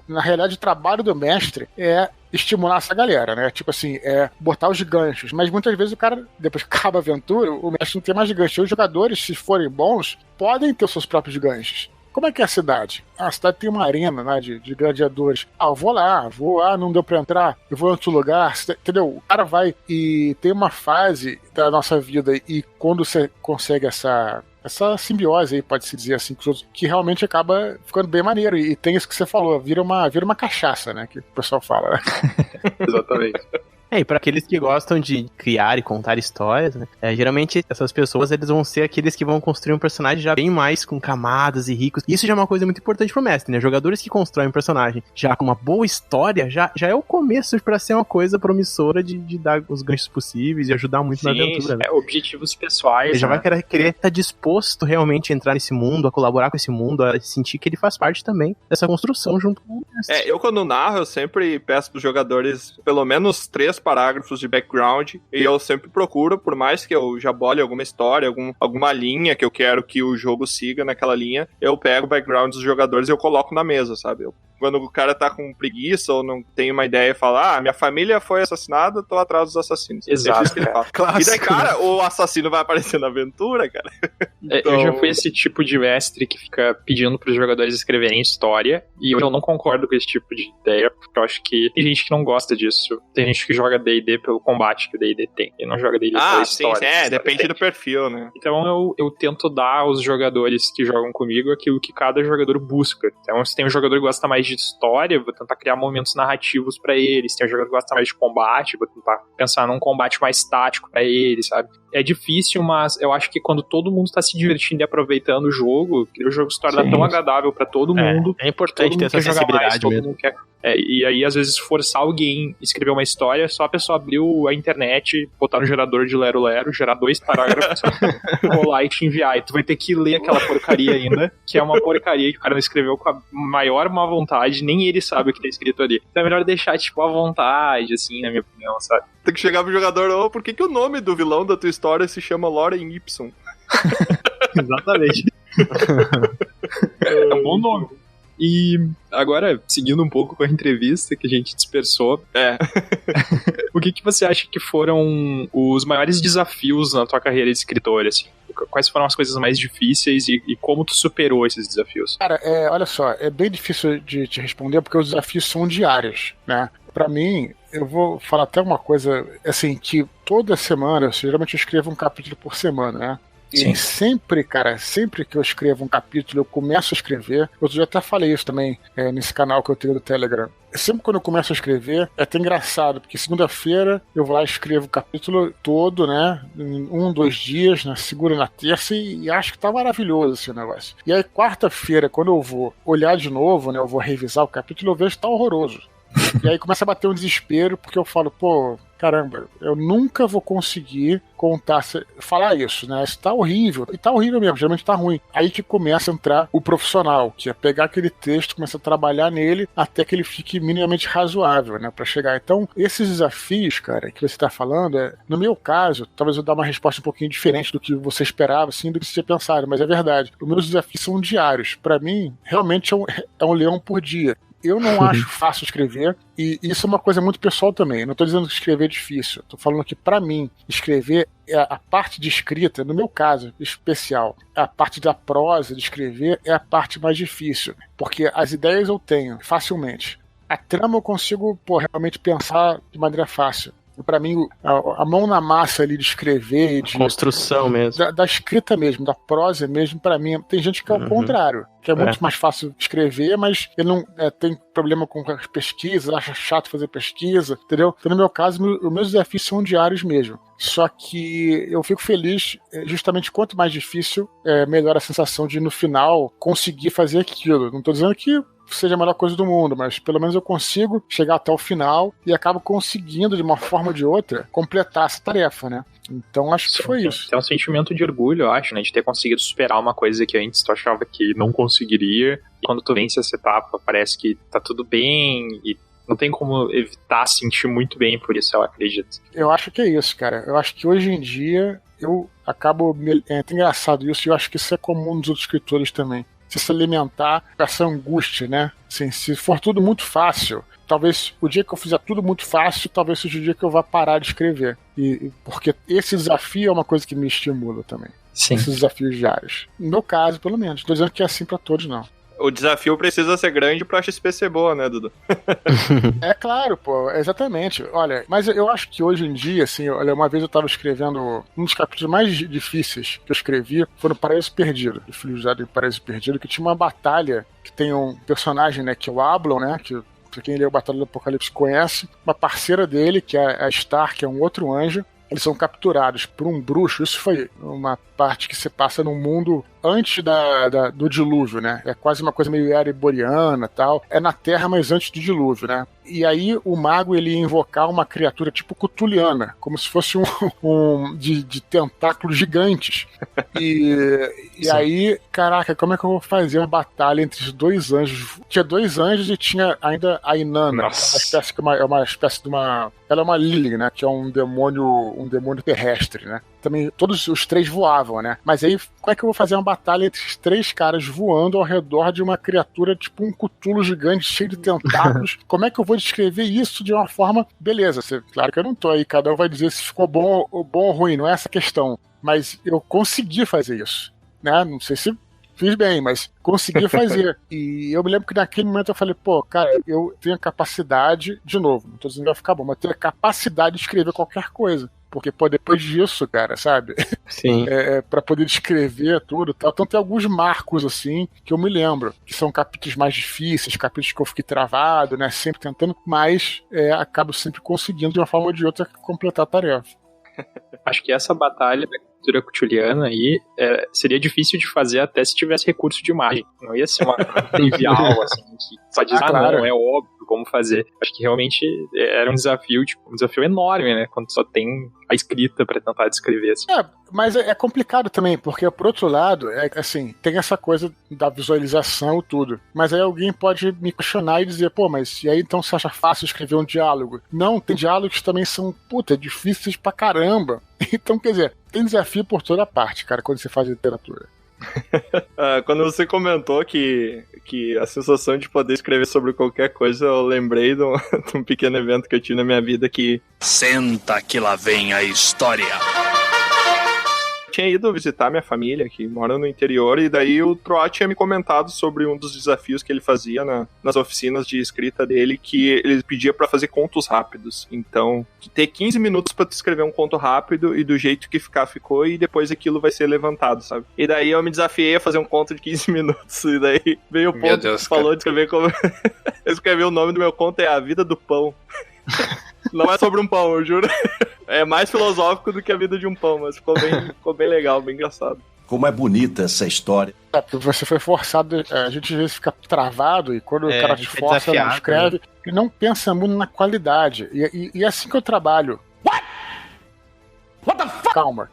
I: na realidade, o trabalho do mestre é estimular essa galera, né? Tipo assim, botar os ganchos. Mas muitas vezes o cara, depois que acaba a aventura, o mestre não tem mais ganchos. Os jogadores, se forem bons, podem ter os seus próprios ganchos. Como é que é a cidade? A cidade tem uma arena, né, de gladiadores. Eu vou lá, não deu pra entrar, eu vou em outro lugar, entendeu? O cara vai e tem uma fase da nossa vida e quando você consegue essa simbiose aí, pode-se dizer assim, que realmente acaba ficando bem maneiro. E tem isso que você falou, vira uma cachaça, né, que o pessoal fala, né?
F: Exatamente.
D: E para aqueles que gostam de criar e contar histórias, né? Geralmente essas pessoas eles vão ser aqueles que vão construir um personagem já bem mais com camadas e ricos. Isso já é uma coisa muito importante pro mestre, né? Jogadores que constroem um personagem já com uma boa história, já é o começo para ser uma coisa promissora de dar os ganchos possíveis e ajudar muito na aventura. Né?
F: Objetivos pessoais.
D: Ele já vai querer estar disposto realmente a entrar nesse mundo, a colaborar com esse mundo, a sentir que ele faz parte também dessa construção junto com o mestre.
C: Eu quando narro, eu sempre peço pros jogadores pelo menos 3 parágrafos de background, e eu sempre procuro, por mais que eu já bole alguma história, alguma linha que eu quero que o jogo siga naquela linha, eu pego o background dos jogadores e eu coloco na mesa, sabe? Quando o cara tá com preguiça ou não tem uma ideia e fala, minha família foi assassinada, tô atrás dos assassinos.
F: Exato,
C: isso que ele fala. E daí, cara, o assassino vai aparecer na aventura, cara.
F: Eu já fui esse tipo de mestre que fica pedindo pros jogadores escreverem história, e eu não concordo com esse tipo de ideia, porque eu acho que tem gente que não gosta disso. Tem gente que joga D&D pelo combate que o D&D tem, e não joga D&D pela história.
C: Sim, depende do perfil, né?
F: Então eu tento dar aos jogadores que jogam comigo aquilo que cada jogador busca. Então se tem um jogador que gosta mais de história, vou tentar criar momentos narrativos pra eles. Tem um jogador que gosta mais de combate, vou tentar pensar num combate mais tático pra eles, sabe? É difícil, mas eu acho que quando todo mundo tá se divertindo e aproveitando o jogo se torna tão agradável pra todo mundo.
D: É importante ter essa sensibilidade mesmo.
F: E aí, às vezes, forçar alguém a escrever uma história, só a pessoa abriu a internet, botar no gerador de Lero Lero, gerar 2 parágrafos, rolar e te enviar. E tu vai ter que ler aquela porcaria ainda, que é uma porcaria que o cara não escreveu com a maior má vontade vontade, nem ele sabe o que tá escrito ali. Então é melhor deixar, tipo, à vontade, assim, na minha opinião, sabe?
C: Tem que chegar pro jogador, por que o nome do vilão da tua história se chama Loren Y?
F: Exatamente. É um bom nome. E agora, seguindo um pouco com a entrevista que a gente dispersou, o que você acha que foram os maiores desafios na tua carreira de escritor, assim? Quais foram as coisas mais difíceis e como tu superou esses desafios?
I: Cara, olha só, é bem difícil de te responder porque os desafios são diários, né? Pra mim, eu vou falar até uma coisa, assim, que toda semana, geralmente eu escrevo um capítulo por semana, né? E sempre, cara, sempre que eu escrevo um capítulo, eu começo a escrever. Eu já até falei isso também nesse canal que eu tenho do Telegram. Sempre quando eu começo a escrever, é até engraçado, porque segunda-feira eu vou lá e escrevo o capítulo todo, né? Em 2 dias, na segunda e na terça, e acho que tá maravilhoso esse negócio. E aí, quarta-feira, quando eu vou olhar de novo, né? Eu vou revisar o capítulo, eu vejo que tá horroroso. E aí começa a bater um desespero, porque eu falo, pô, caramba, eu nunca vou conseguir falar isso, né? Isso tá horrível. E tá horrível mesmo, geralmente tá ruim. Aí que começa a entrar o profissional, que é pegar aquele texto, começa a trabalhar nele até que ele fique minimamente razoável, né? Pra chegar. Então, esses desafios, cara, que você tá falando, no meu caso, talvez eu dar uma resposta um pouquinho diferente do que você esperava, assim, do que você tinha pensado, mas é verdade. Os meus desafios são diários. Pra mim, realmente é um leão por dia. Eu não acho fácil escrever, e isso é uma coisa muito pessoal também. Não estou dizendo que escrever é difícil. Estou falando que, para mim, escrever, a parte de escrita, no meu caso especial, a parte da prosa de escrever é a parte mais difícil. Porque as ideias eu tenho facilmente. A trama eu consigo, realmente pensar de maneira fácil. Pra mim, a mão na massa ali de escrever, de
D: construção mesmo.
I: Da escrita mesmo, da prosa mesmo, pra mim, tem gente que é o contrário, que é muito mais fácil escrever, mas ele não tem problema com as pesquisas, acha chato fazer pesquisa, entendeu? Então, no meu caso, os meus desafios são diários mesmo. Só que eu fico feliz, justamente quanto mais difícil, melhor a sensação de, no final, conseguir fazer aquilo. Não tô dizendo que seja a melhor coisa do mundo, mas pelo menos eu consigo chegar até o final e acabo conseguindo, de uma forma ou de outra, completar essa tarefa, né? Então acho que foi isso.
F: É um sentimento de orgulho, eu acho, né? De ter conseguido superar uma coisa que antes tu achava que não conseguiria. E quando tu vence essa etapa, parece que tá tudo bem e não tem como evitar sentir muito bem por isso, eu acredito.
I: Eu acho que é isso, cara. Eu acho que hoje em dia eu acabo... É engraçado isso, e eu acho que isso é comum nos outros escritores também. Se alimentar dessa angústia, né? Assim, se for tudo muito fácil, talvez o dia que eu fizer tudo muito fácil, talvez seja o dia que eu vá parar de escrever. Porque esse desafio é uma coisa que me estimula também.
F: Sim.
I: Esses desafios diários. No meu caso, pelo menos. Não tô dizendo que é assim pra todos, não.
C: O desafio precisa ser grande pra XP ser boa, né, Dudu?
I: É claro, pô, exatamente. Olha, mas eu acho que hoje em dia, assim, olha, uma vez eu tava escrevendo, um dos capítulos mais difíceis que eu escrevi foi no Paraíso Perdido, do Filho Usado em Paraíso Perdido, que tinha uma batalha, que tem um personagem, né, que é o Ablon, né, que pra quem leu Batalha do Apocalipse conhece, uma parceira dele, que é a Star, que é um outro anjo. Eles são capturados por um bruxo. Isso foi uma parte que se passa num mundo antes do dilúvio, né? É quase uma coisa meio ereboriana e tal. É na Terra, mas antes do dilúvio, né? E aí o mago, ele ia invocar uma criatura tipo cutuliana, como se fosse de tentáculos gigantes. E aí, caraca, como é que eu vou fazer uma batalha entre os 2 anjos? Tinha 2 anjos e tinha ainda a Inanna, é uma espécie de uma... Ela é uma Lily, né? Que é um demônio terrestre, né? Também todos os 3 voavam, né? Mas aí, como é que eu vou fazer uma batalha entre os 3 caras voando ao redor de uma criatura tipo um cutulo gigante cheio de tentáculos? Como é que eu vou descrever isso de uma forma... Beleza, claro que eu não tô aí, cada um vai dizer se ficou bom ou ruim, não é essa a questão. Mas eu consegui fazer isso, né? Não sei se fiz bem, mas consegui fazer. E eu me lembro que naquele momento eu falei, pô, cara, eu tenho a capacidade, de novo, não tô dizendo que vai ficar bom, mas eu tenho a capacidade de escrever qualquer coisa. Porque, pô, depois disso, cara, sabe?
D: Sim.
I: Pra poder descrever tudo e tal. Então tem alguns marcos, assim, que eu me lembro. Que são capítulos mais difíceis, capítulos que eu fiquei travado, né? Sempre tentando, mas acabo sempre conseguindo, de uma forma ou de outra, completar a tarefa.
F: Acho que essa batalha da cultura cutuliana aí seria difícil de fazer até se tivesse recurso de imagem. Não ia ser uma trivial, assim, que só diz,
I: claro.
F: não, é óbvio, como fazer. Acho que realmente era um desafio, tipo, um desafio enorme, né? Quando só tem a escrita pra tentar descrever, assim.
I: Mas é complicado também, porque por outro lado, assim, tem essa coisa da visualização e tudo. Mas aí alguém pode me questionar e dizer, pô, mas e aí então você acha fácil escrever um diálogo? Não, tem diálogos que também são, difíceis pra caramba. Então, quer dizer, tem desafio por toda parte, cara, quando você faz literatura.
C: Quando você comentou que a sensação de poder escrever sobre qualquer coisa, eu lembrei de um pequeno evento que eu tive na minha vida que...
J: Senta que lá vem a história.
C: Tinha ido visitar minha família, que mora no interior, e daí o Troá tinha me comentado sobre um dos desafios que ele fazia nas oficinas de escrita dele, que ele pedia pra fazer contos rápidos. Então, ter 15 minutos pra tu escrever um conto rápido, e do jeito que ficou, e depois aquilo vai ser levantado, sabe? E daí eu me desafiei a fazer um conto de 15 minutos, e daí veio o ponto que falou de escrever como... Eu escrevi o nome do meu conto, é A Vida do Pão. Não é sobre um pão, eu juro. É mais filosófico do que a vida de um pão, mas ficou bem legal, bem engraçado.
J: Como é bonita essa história.
I: Porque você foi forçado, a gente às vezes fica travado, e quando o cara te força, não escreve, e não pensa muito na qualidade. E é assim que eu trabalho. What the fuck? Calma,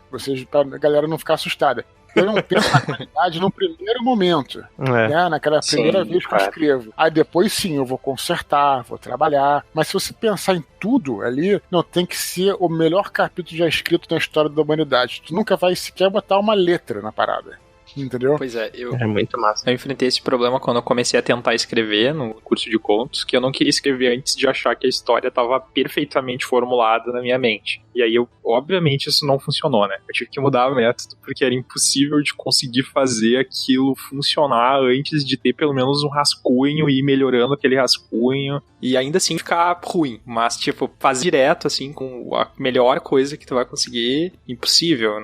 I: pra galera não ficar assustada. Eu não penso na qualidade no primeiro momento, né? Naquela primeira vez que eu escrevo. Aí depois sim, eu vou consertar, vou trabalhar. Mas se você pensar em tudo ali, não tem que ser o melhor capítulo já escrito na história da humanidade. Tu nunca vai sequer botar uma letra na parada. Entendeu?
F: Pois é,
D: é muito massa.
F: Eu enfrentei esse problema quando eu comecei a tentar escrever no curso de contos, que eu não queria escrever antes de achar que a história estava perfeitamente formulada na minha mente. E aí, obviamente, isso não funcionou, né? Eu tive que mudar o método, porque era impossível de conseguir fazer aquilo funcionar antes de ter pelo menos um rascunho e ir melhorando aquele rascunho. E ainda assim ficar ruim. Mas, tipo, fazer direto, assim, com a melhor coisa que tu vai conseguir, impossível.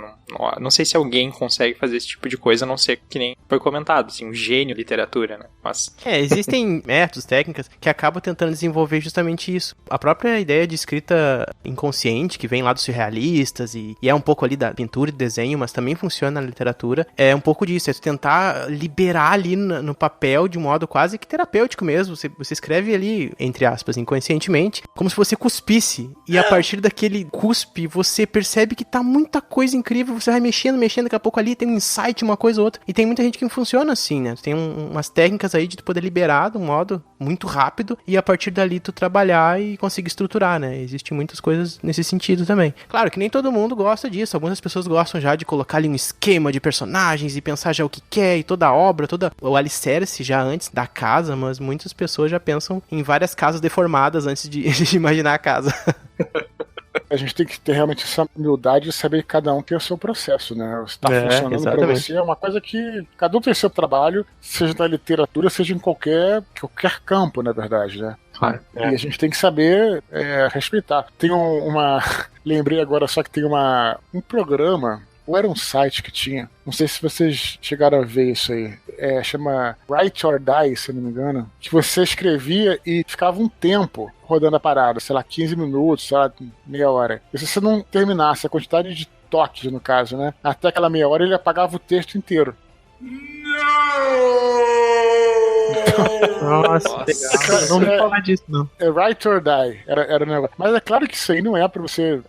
F: Não sei se alguém consegue fazer esse tipo de coisa, a não ser que nem foi comentado, assim, um gênio de literatura, né? Mas...
D: existem métodos, técnicas, que acabam tentando desenvolver justamente isso. A própria ideia de escrita inconsciente, que vem lá dos surrealistas, e é um pouco ali da pintura e desenho, mas também funciona na literatura, é um pouco disso, é tentar liberar ali no papel de um modo quase que terapêutico mesmo. Você escreve ali, entre aspas, inconscientemente, como se você cuspisse, e a partir daquele cuspe, você percebe que tá muita coisa incrível, você vai mexendo, daqui a pouco ali tem um insight, uma coisa ou outra, e tem muita gente que funciona assim, né? Tem umas técnicas aí de tu poder liberar de um modo muito rápido, e a partir dali tu trabalhar e conseguir estruturar, né? Existem muitas coisas nesse sentido também. Claro que nem todo mundo gosta disso, algumas pessoas gostam já de colocar ali um esquema de personagens e pensar já o que quer, e toda a obra, todo o alicerce já antes da casa, mas muitas pessoas já pensam em várias casas deformadas antes de imaginar a casa.
I: A gente tem que ter realmente essa humildade de saber que cada um tem o seu processo, né? Se tá funcionando pra você, é uma coisa que cada um tem seu trabalho, seja na literatura, seja em qualquer campo, na verdade, né? E a gente tem que saber respeitar. Tem lembrei agora só que tem um programa, ou era um site que tinha, não sei se vocês chegaram a ver isso aí, chama Write or Die, se eu não me engano, que você escrevia e ficava um tempo rodando a parada, sei lá, 15 minutos, sei lá, meia hora. E se você não terminasse a quantidade de toques, no caso, né, até aquela meia hora, ele apagava o texto inteiro.
D: Nossa, legal. Não vou falar disso, não.
I: É Write or Die, era o negócio. Mas é claro que isso aí não é pra você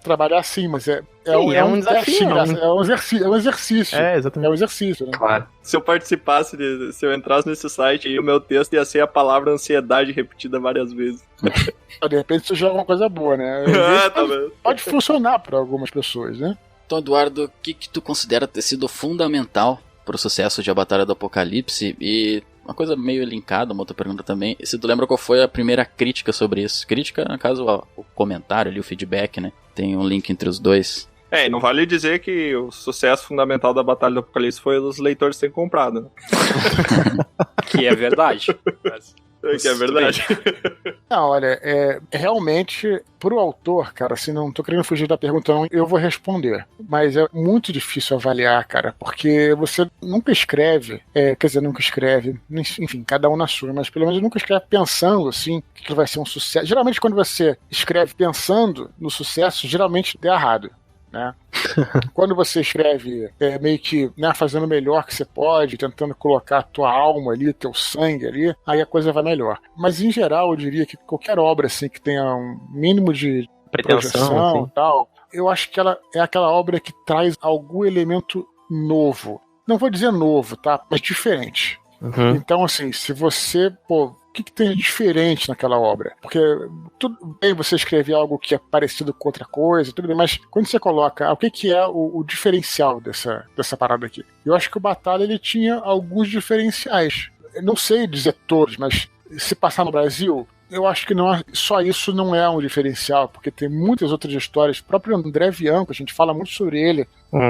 I: trabalhar assim, mas é um desafio, é um exercício.
D: Exatamente.
I: É um exercício, né?
C: Claro. Se eu participasse, se eu entrasse nesse site, aí o meu texto ia ser a palavra ansiedade repetida várias vezes.
I: De repente isso já é uma coisa boa, né? Pode funcionar para algumas pessoas, né?
E: Então, Eduardo, o que tu considera ter sido fundamental para o sucesso de A Batalha do Apocalipse? E uma coisa meio linkada, uma outra pergunta também, se tu lembra qual foi a primeira crítica sobre isso? Crítica, no caso, o comentário ali, o feedback, né? Tem um link entre os dois.
C: Não vale dizer que o sucesso fundamental da Batalha do Apocalipse foi os leitores terem comprado, né?
F: Que é verdade.
C: Que é verdade.
I: Não, olha, realmente, pro autor, cara, assim, não tô querendo fugir da pergunta, não, eu vou responder. Mas é muito difícil avaliar, cara, porque você nunca escreve, enfim, cada um na sua, mas pelo menos nunca escreve pensando, assim, que vai ser um sucesso. Geralmente, quando você escreve pensando no sucesso, geralmente dá errado, né? Quando você escreve meio que, né, fazendo o melhor que você pode, tentando colocar a tua alma ali, teu sangue ali, aí a coisa vai melhor. Mas em geral, eu diria que qualquer obra assim que tenha um mínimo de projeção e tal, eu acho que ela é aquela obra que traz algum elemento novo. Não vou dizer novo, tá? Mas diferente.
D: Uhum.
I: Então, assim, se você, o que tem de diferente naquela obra? Porque tudo bem você escrever algo que é parecido com outra coisa, tudo bem, mas quando você coloca o que é o diferencial dessa parada aqui? Eu acho que o Batalha, ele tinha alguns diferenciais. Eu não sei dizer todos, mas se passar no Brasil, eu acho que só isso não é um diferencial, porque tem muitas outras histórias. O próprio André Bianco, a gente fala muito sobre ele.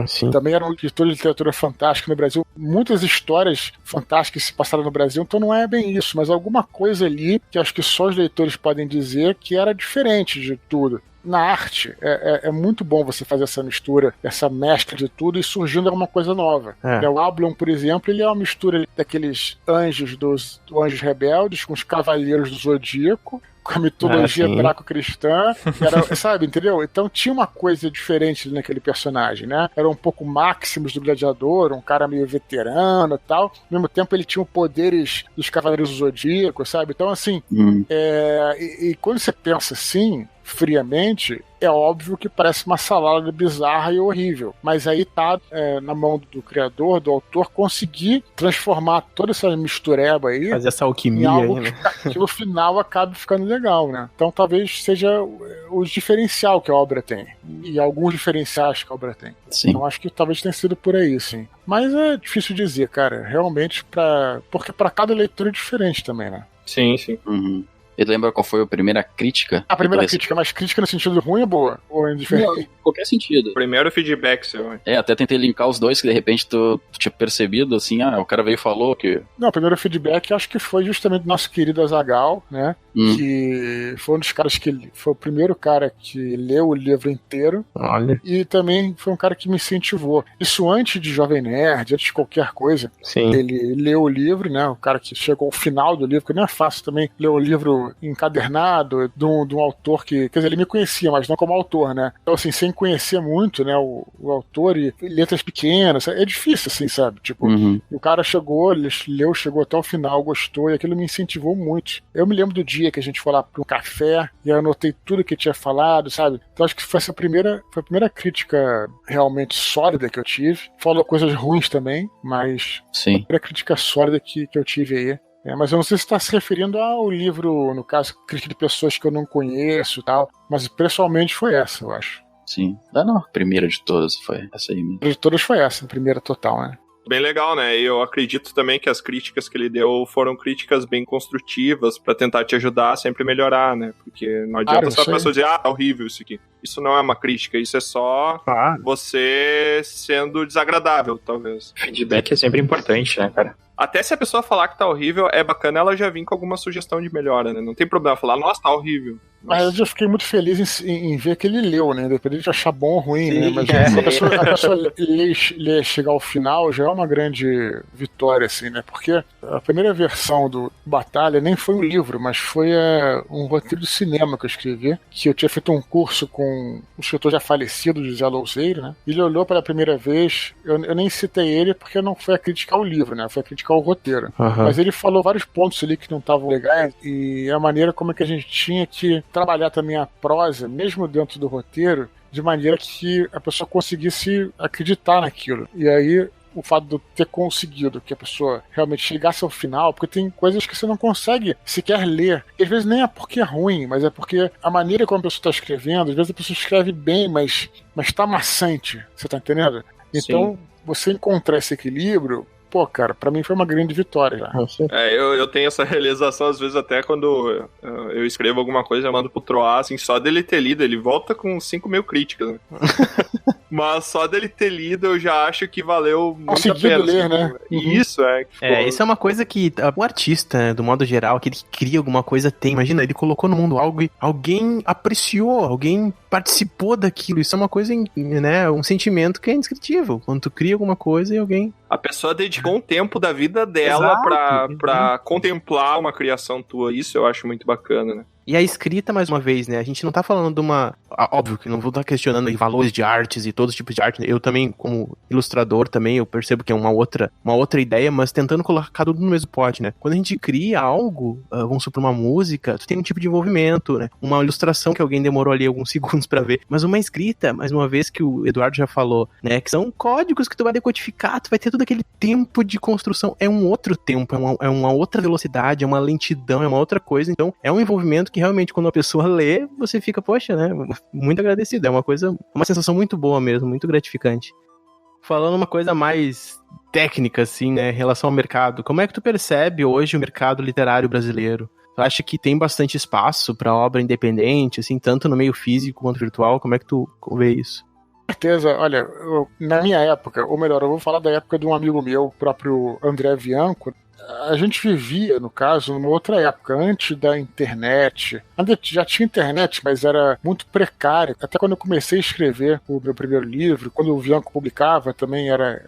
D: Sim.
I: Também era um editor de literatura fantástica no Brasil. Muitas histórias fantásticas se passaram no Brasil, então não é bem isso, mas alguma coisa ali que acho que só os leitores podem dizer que era diferente de tudo. Na arte, é muito bom você fazer essa mistura, essa mescla de tudo e surgindo alguma coisa nova. O Ablon, por exemplo, ele é uma mistura daqueles anjos dos Anjos Rebeldes com os Cavaleiros do Zodíaco, com a mitologia braco-cristã, sabe, entendeu? Então tinha uma coisa diferente naquele personagem, né? Era um pouco Maximus do Gladiador, um cara meio veterano e tal. Ao mesmo tempo ele tinha os poderes dos Cavaleiros do Zodíaco, sabe? Então, assim, e quando você pensa assim, friamente, é óbvio que parece uma salada bizarra e horrível, mas aí tá na mão do criador, do autor, conseguir transformar toda essa mistureba aí,
D: fazer essa alquimia
I: em algo
D: aí, né?
I: que no final acabe ficando legal, né? Então talvez seja o diferencial que a obra tem, e alguns diferenciais que a obra tem.
E: Sim.
I: Então acho que talvez tenha sido por aí, sim. Mas é difícil dizer, cara, realmente, porque para cada leitor é diferente também, né?
F: Sim, sim.
E: Uhum. E lembra qual foi a primeira crítica?
I: A primeira crítica, mas crítica no sentido ruim ou boa? Ou indiferente?
E: Não, em qualquer sentido.
C: Primeiro feedback seu.
E: Até tentei linkar os dois, que de repente tu tinha percebido, assim, o cara veio e falou que...
I: Não, o primeiro feedback acho que foi justamente do nosso querido Azaghal, né? Que foi um dos caras que... Foi o primeiro cara que leu o livro inteiro.
D: Olha.
I: E também foi um cara que me incentivou. Isso antes de Jovem Nerd, antes de qualquer coisa.
D: Sim.
I: Ele leu o livro, né? O cara que chegou ao final do livro, que não é fácil também ler o livro encadernado de um autor que... Quer dizer, ele me conhecia, mas não como autor, né? Então, assim, sem conhecer muito, né? O autor e letras pequenas. É difícil, assim, sabe? Tipo, o cara chegou, ele leu, chegou até o final, gostou, e aquilo me incentivou muito. Eu me lembro do dia que a gente foi lá para um café e eu anotei tudo que tinha falado, sabe? Então acho que foi a primeira crítica realmente sólida que eu tive. Falou coisas ruins também, mas
E: sim,
I: a primeira crítica sólida que eu tive aí. Mas eu não sei se está se referindo ao livro, no caso, crítica de pessoas que eu não conheço e tal, mas pessoalmente foi essa, eu acho.
E: Sim. Não, a primeira de todas foi essa aí mesmo.
I: De todas foi essa, a primeira total, né?
C: Bem legal, né? E eu acredito também que as críticas que ele deu foram críticas bem construtivas pra tentar te ajudar a sempre melhorar, né? Porque não adianta só a pessoa dizer, tá horrível isso aqui. Isso não é uma crítica, isso é só você sendo desagradável, talvez.
F: Feedback é sempre importante, né, cara?
C: Até se a pessoa falar que tá horrível, é bacana ela já vir com alguma sugestão de melhora, né? Não tem problema falar, nossa, tá horrível.
I: Mas eu já fiquei muito feliz em ver que ele leu, né? Independente de achar bom ou ruim, né? Mas a pessoa ler, chegar ao final já é uma grande vitória, assim, né? Porque a primeira versão do Batalha nem foi um livro, mas foi um roteiro de cinema que eu escrevi, que eu tinha feito um curso com um escritor já falecido, José Louzeiro, né? Ele olhou pela primeira vez, eu nem citei ele porque não foi a crítica ao livro, né? Foi a crítica ao roteiro. Mas ele falou vários pontos ali que não estavam legais e a maneira como é que a gente tinha que trabalhar também a prosa, mesmo dentro do roteiro, de maneira que a pessoa conseguisse acreditar naquilo. E aí, o fato de eu ter conseguido que a pessoa realmente chegasse ao final, porque tem coisas que você não consegue sequer ler. E às vezes nem é porque é ruim, mas é porque a maneira como a pessoa está escrevendo, às vezes a pessoa escreve bem, mas tá maçante. Você tá entendendo? Então, você encontrar esse equilíbrio, pô, cara, pra mim foi uma grande vitória já.
C: Eu tenho essa realização, às vezes, até quando eu escrevo alguma coisa, eu mando pro Troá, assim, só dele ter lido, ele volta com 5.000 críticas, né? Mas só dele ter lido, eu já acho que valeu muito a pena.
I: Ler, né?
C: Isso,
D: isso é uma coisa que o artista, do modo geral, que ele cria alguma coisa, tem. Imagina, ele colocou no mundo algo e alguém apreciou, alguém participou daquilo. Isso é uma coisa, né, um sentimento que é indescritível. Quando tu cria alguma coisa e alguém...
C: A pessoa dedicou um tempo da vida dela pra contemplar uma criação tua. Isso eu acho muito bacana, né?
D: E a escrita, mais uma vez, né? A gente não tá falando de uma... óbvio que não vou estar questionando aí valores de artes e todos os tipos de arte. Eu também, como ilustrador também, eu percebo que é uma outra ideia, mas tentando colocar tudo no mesmo pote, né? Quando a gente cria algo, vamos supor, uma música, tu tem um tipo de envolvimento, né? Uma ilustração que alguém demorou ali alguns segundos pra ver, mas uma escrita, mais uma vez que o Eduardo já falou, né? Que são códigos que tu vai decodificar, tu vai ter todo aquele tempo de construção, é um outro tempo, é uma outra velocidade, é uma lentidão, é uma outra coisa, então é um envolvimento que realmente quando a pessoa lê, você fica, poxa, né? Muito agradecido, é uma sensação muito boa mesmo, muito gratificante. Falando uma coisa mais técnica, assim, né, em relação ao mercado, como é que tu percebe hoje o mercado literário brasileiro? Tu acha que tem bastante espaço para obra independente, assim, tanto no meio físico quanto virtual? Como é que tu vê isso?
I: Com certeza, olha, na minha época, ou melhor, eu vou falar da época de um amigo meu, o próprio André Bianco. A gente vivia, no caso, numa outra época, antes da internet. Ainda já tinha internet, mas era muito precário. Até quando eu comecei a escrever o meu primeiro livro, quando o Bianco publicava, também era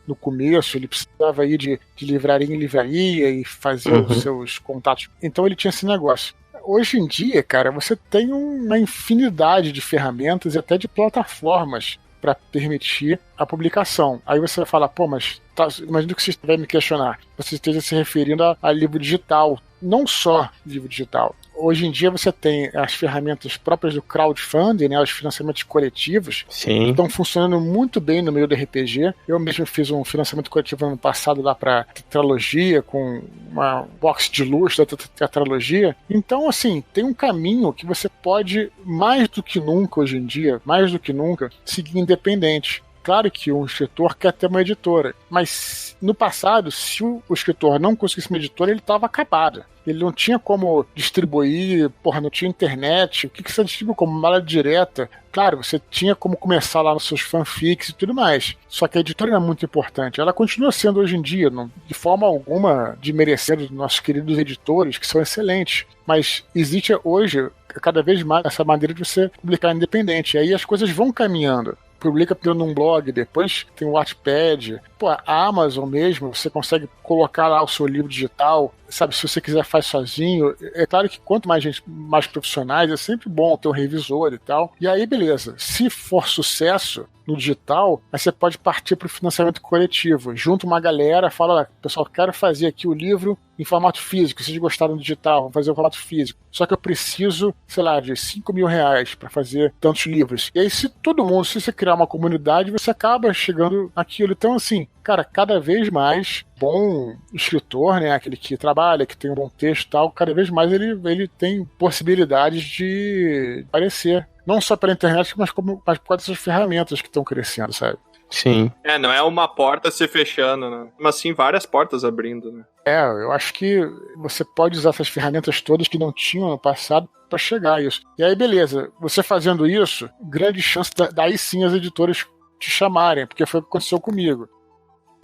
I: no começo, ele precisava ir de livraria em livraria e fazer os seus contatos. Então ele tinha esse negócio. Hoje em dia, cara, você tem uma infinidade de ferramentas e até de plataformas para permitir a publicação. Aí você vai falar, pô, mas imagina que você vai me questionar. Você esteja se referindo a livro digital. Não só livro digital. Hoje em dia você tem as ferramentas próprias do crowdfunding, né, os financiamentos coletivos.
D: Sim.
I: Que estão funcionando muito bem no meio do RPG. Eu mesmo fiz um financiamento coletivo ano passado lá para tetralogia, com uma box de luz da tetralogia. Então, assim, tem um caminho que você pode, mais do que nunca hoje em dia, mais do que nunca, seguir independente. Claro que um escritor quer ter uma editora, mas no passado, se o escritor não conseguisse uma editora, ele estava acabado. Ele não tinha como distribuir, não tinha internet. O que você distribui como mala direta? Claro, você tinha como começar lá nos seus fanfics e tudo mais. Só que a editora é muito importante. Ela continua sendo hoje em dia, de forma alguma, de merecer dos nossos queridos editores, que são excelentes. Mas existe hoje, cada vez mais, essa maneira de você publicar independente. E aí as coisas vão caminhando. Publica primeiro num blog, depois tem o Wattpad. A Amazon mesmo, você consegue colocar lá o seu livro digital, sabe? Se você quiser faz sozinho. É claro que quanto mais gente, mais profissionais, é sempre bom ter um revisor e tal. E aí, beleza. Se for sucesso no digital, aí você pode partir para o financiamento coletivo. Junta uma galera, fala, pessoal, quero fazer aqui o livro em formato físico. Vocês gostaram do digital, vou fazer o formato físico. Só que eu preciso, sei lá, de R$5.000 para fazer tantos livros. E aí, se você criar uma comunidade, você acaba chegando naquilo. Então, assim, cara, cada vez mais bom escritor, né, aquele que trabalha, que tem um bom texto e tal, cada vez mais ele tem possibilidades de aparecer. Não só pela internet, mas por causa dessas ferramentas que estão crescendo, sabe?
D: Sim.
C: Não é uma porta se fechando, né? Mas sim várias portas abrindo, né?
I: Eu acho que você pode usar essas ferramentas todas que não tinham no passado para chegar a isso. E aí, beleza, você fazendo isso, grande chance daí sim as editoras te chamarem, porque foi o que aconteceu comigo.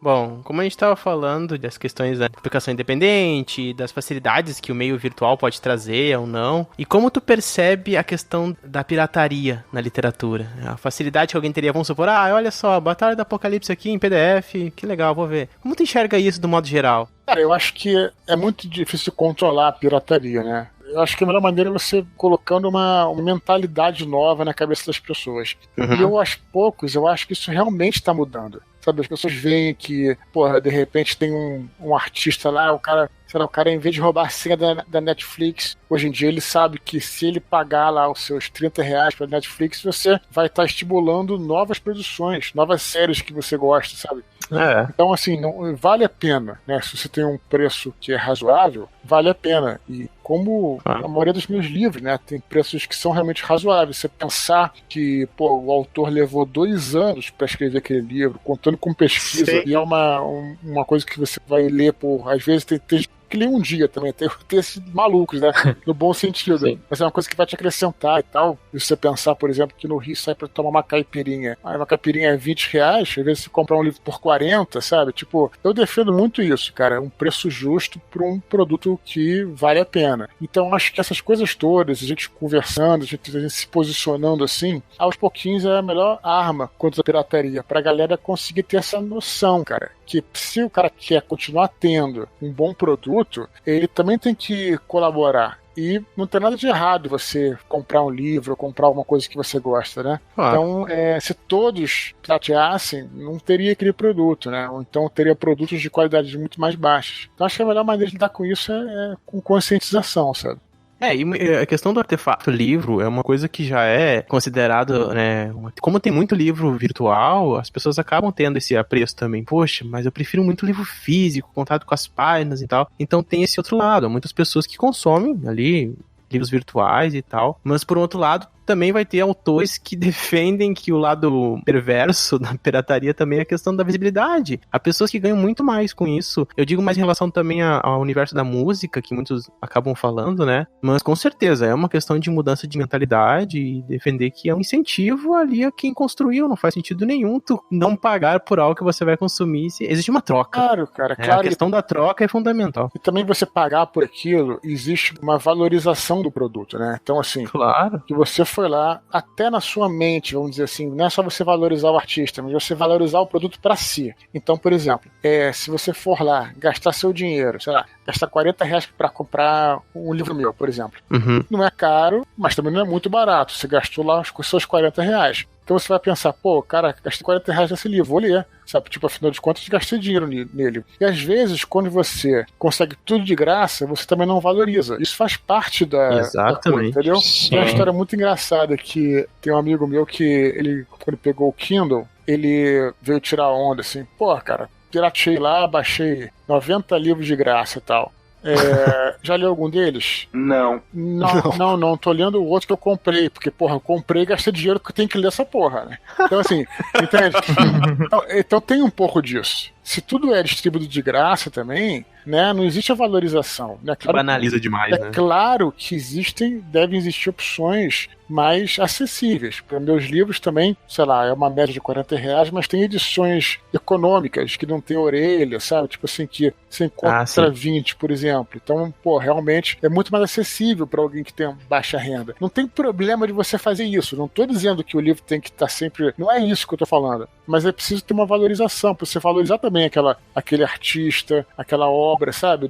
D: Bom, como a gente estava falando das questões da publicação independente, das facilidades que o meio virtual pode trazer ou não, e como tu percebe a questão da pirataria na literatura? A facilidade que alguém teria, vamos supor, olha só, Batalha do Apocalipse aqui em PDF, que legal, vou ver. Como tu enxerga isso do modo geral?
I: Cara, eu acho que é muito difícil controlar a pirataria, né? Eu acho que a melhor maneira é você colocando uma mentalidade nova na cabeça das pessoas. E aos poucos, eu acho que isso realmente está mudando. Sabe, as pessoas veem que, de repente tem um artista lá, o cara, em vez de roubar a senha da Netflix, hoje em dia ele sabe que se ele pagar lá os seus R$30 para Netflix, você vai estar estimulando novas produções, novas séries que você gosta, sabe? Então, assim, não, vale a pena, né? Se você tem um preço que é razoável, vale a pena. E como a maioria dos meus livros, né, tem preços que são realmente razoáveis. Você pensar que, o autor levou 2 anos para escrever aquele livro, contando com pesquisa, e é uma coisa que você vai ler às vezes tem que ler um dia também, tem esses malucos, né? No bom sentido. Sim. Mas é uma coisa que vai te acrescentar e tal. E você pensar, por exemplo, que no Rio sai pra tomar uma caipirinha. Uma caipirinha é R$20, às vezes você comprar um livro por 40, sabe? Eu defendo muito isso, cara. Um preço justo para um produto que vale a pena. Então, acho que essas coisas todas, a gente conversando, a gente se posicionando assim, aos pouquinhos é a melhor arma contra a pirataria, pra galera conseguir ter essa noção, cara. Que se o cara quer continuar tendo um bom produto, ele também tem que colaborar. E não tem nada de errado você comprar um livro ou comprar alguma coisa que você gosta, né? Então, se todos prateassem, não teria aquele produto, né? Ou então teria produtos de qualidade muito mais baixas. Então acho que a melhor maneira de lidar com isso é com conscientização, sabe?
D: E a questão do artefato livro é uma coisa que já é considerada, né? Como tem muito livro virtual, as pessoas acabam tendo esse apreço também. Poxa, mas eu prefiro muito livro físico, contato com as páginas e tal. Então tem esse outro lado. Há muitas pessoas que consomem ali livros virtuais e tal. Mas por outro lado, também vai ter autores que defendem que o lado perverso da pirataria também é a questão da visibilidade. Há pessoas que ganham muito mais com isso. Eu digo mais em relação também ao universo da música, que muitos acabam falando, né? Mas com certeza, é uma questão de mudança de mentalidade e defender que é um incentivo ali a quem construiu. Não faz sentido nenhum tu não pagar por algo que você vai consumir. Existe uma troca.
I: Claro, cara, claro.
D: A questão da troca é fundamental.
I: E também você pagar por aquilo, existe uma valorização do produto, né? Então, assim,
D: claro,
I: que você foi lá, até na sua mente, vamos dizer assim, não é só você valorizar o artista, mas você valorizar o produto para si. Então, por exemplo, se você for lá, gastar seu dinheiro, sei lá, gastar R$40 para comprar um livro meu, por exemplo. Não é caro, mas também não é muito barato. Você gastou lá os seus R$40. Então você vai pensar, pô, cara, gastei R$40 nesse livro, vou ler. Sabe, tipo, afinal de contas, gastei dinheiro nele. E às vezes, quando você consegue tudo de graça, você também não valoriza. Isso faz parte da coisa, entendeu?
F: Sim.
I: Tem uma história muito engraçada que tem um amigo meu que, quando ele pegou o Kindle, ele veio tirar onda, assim, pô, cara, pirateei lá, baixei 90 livros de graça e tal. Já leu algum deles?
G: Não.
I: Não, tô lendo o outro que eu comprei, porque, porra, eu comprei e gastei dinheiro que eu tenho que ler essa porra, né? Então, assim, entende? Então tem um pouco disso. Se tudo é distribuído de graça também, né, não existe a valorização. Né? Claro,
D: banaliza demais, né?
I: É claro que devem existir opções mais acessíveis. Para meus livros também, sei lá, é uma média de R$40, mas tem edições econômicas que não tem orelha, sabe? Tipo assim, que você encontra 20, por exemplo. Então, pô, realmente é muito mais acessível para alguém que tem baixa renda. Não tem problema de você fazer isso. Não tô dizendo que o livro tem que estar sempre... Não é isso que eu tô falando. Mas é preciso ter uma valorização, para você valorizar também aquele artista, aquela obra, sabe?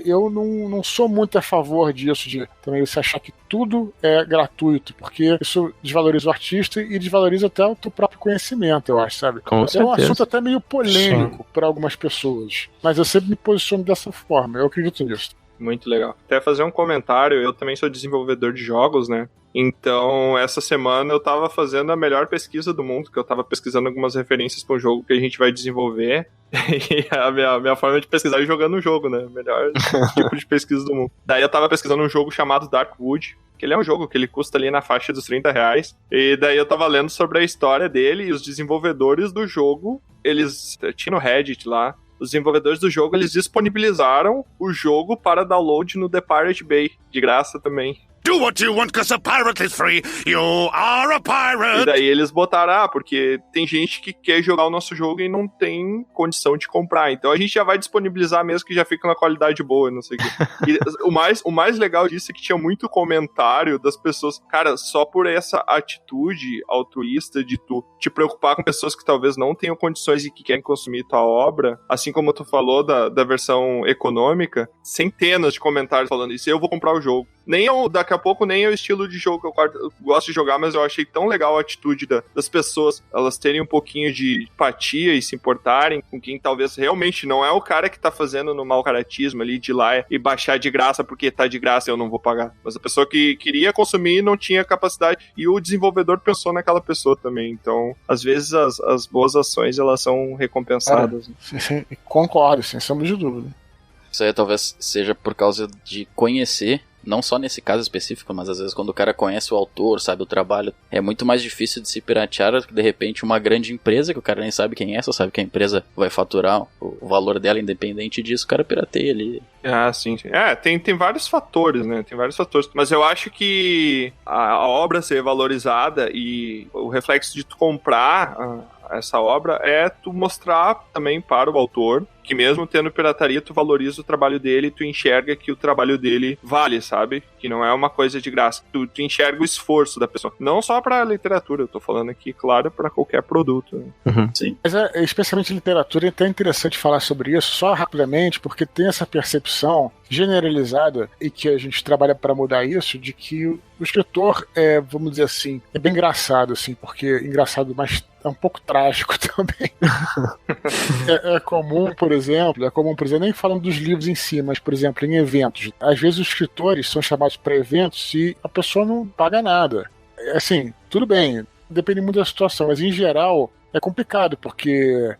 I: Eu não sou muito a favor disso, de também você achar que tudo é gratuito, porque isso desvaloriza o artista e desvaloriza até o teu próprio conhecimento, eu acho, sabe?
D: Com certeza.
I: Um assunto até meio polêmico para algumas pessoas, mas eu sempre me posiciono dessa forma, eu acredito nisso.
C: Muito legal. Até fazer um comentário, eu também sou desenvolvedor de jogos, né? Então, essa semana eu tava fazendo a melhor pesquisa do mundo, que eu tava pesquisando algumas referências para um jogo que a gente vai desenvolver. E a minha forma de pesquisar é jogando o jogo, né? Melhor tipo de pesquisa do mundo. Daí eu tava pesquisando um jogo chamado Darkwood, que ele é um jogo que ele custa ali na faixa dos R$30. E daí eu tava lendo sobre a história dele e os desenvolvedores do jogo, eles tinham no Reddit lá, os desenvolvedores do jogo, eles disponibilizaram o jogo para download no The Pirate Bay, de graça também.
J: Do what you want, 'cause a pirate is free. You are a pirate.
C: E daí eles botaram, porque tem gente que quer jogar o nosso jogo e não tem condição de comprar. Então a gente já vai disponibilizar mesmo, que já fica na qualidade boa, não sei o quê. E o mais legal disso é que tinha muito comentário das pessoas, cara, só por essa atitude altruísta de tu te preocupar com pessoas que talvez não tenham condições e que querem consumir tua obra, assim como tu falou da versão econômica, centenas de comentários falando isso, eu vou comprar o jogo. Daqui a pouco nem é o estilo de jogo que eu gosto de jogar, mas eu achei tão legal a atitude das pessoas, elas terem um pouquinho de empatia e se importarem com quem talvez realmente não é o cara que tá fazendo no mau caratismo ali, de ir lá e baixar de graça porque tá de graça e eu não vou pagar. Mas a pessoa que queria consumir e não tinha capacidade, e o desenvolvedor pensou naquela pessoa também. Então, às vezes as boas ações, elas são recompensadas.
I: Sim, concordo, sem sombra de dúvida.
E: Isso aí talvez seja por causa de conhecer, não só nesse caso específico, mas às vezes quando o cara conhece o autor, sabe o trabalho, é muito mais difícil de se piratear do que de repente uma grande empresa que o cara nem sabe quem é, só sabe que a empresa vai faturar o valor dela, independente disso, o cara pirateia ali.
C: Ah, sim. Tem vários fatores, né? Tem vários fatores. Mas eu acho que a obra ser valorizada e o reflexo de tu comprar essa obra é tu mostrar também para o autor que mesmo tendo pirataria, tu valoriza o trabalho dele, tu enxerga que o trabalho dele vale, sabe? Que não é uma coisa de graça. Tu enxerga o esforço da pessoa. Não só pra literatura, eu tô falando aqui, claro, pra qualquer produto. Né?
D: Uhum.
E: Sim.
I: Mas especialmente literatura, é até interessante falar sobre isso, só rapidamente, porque tem essa percepção generalizada, e que a gente trabalha para mudar isso, de que o escritor vamos dizer assim, é bem engraçado, assim, porque engraçado, mas é um pouco trágico também. é comum, por exemplo, nem falando dos livros em si, mas, por exemplo, em eventos. Às vezes os escritores são chamados para eventos e a pessoa não paga nada. Assim, tudo bem, depende muito da situação, mas em geral é complicado, porque,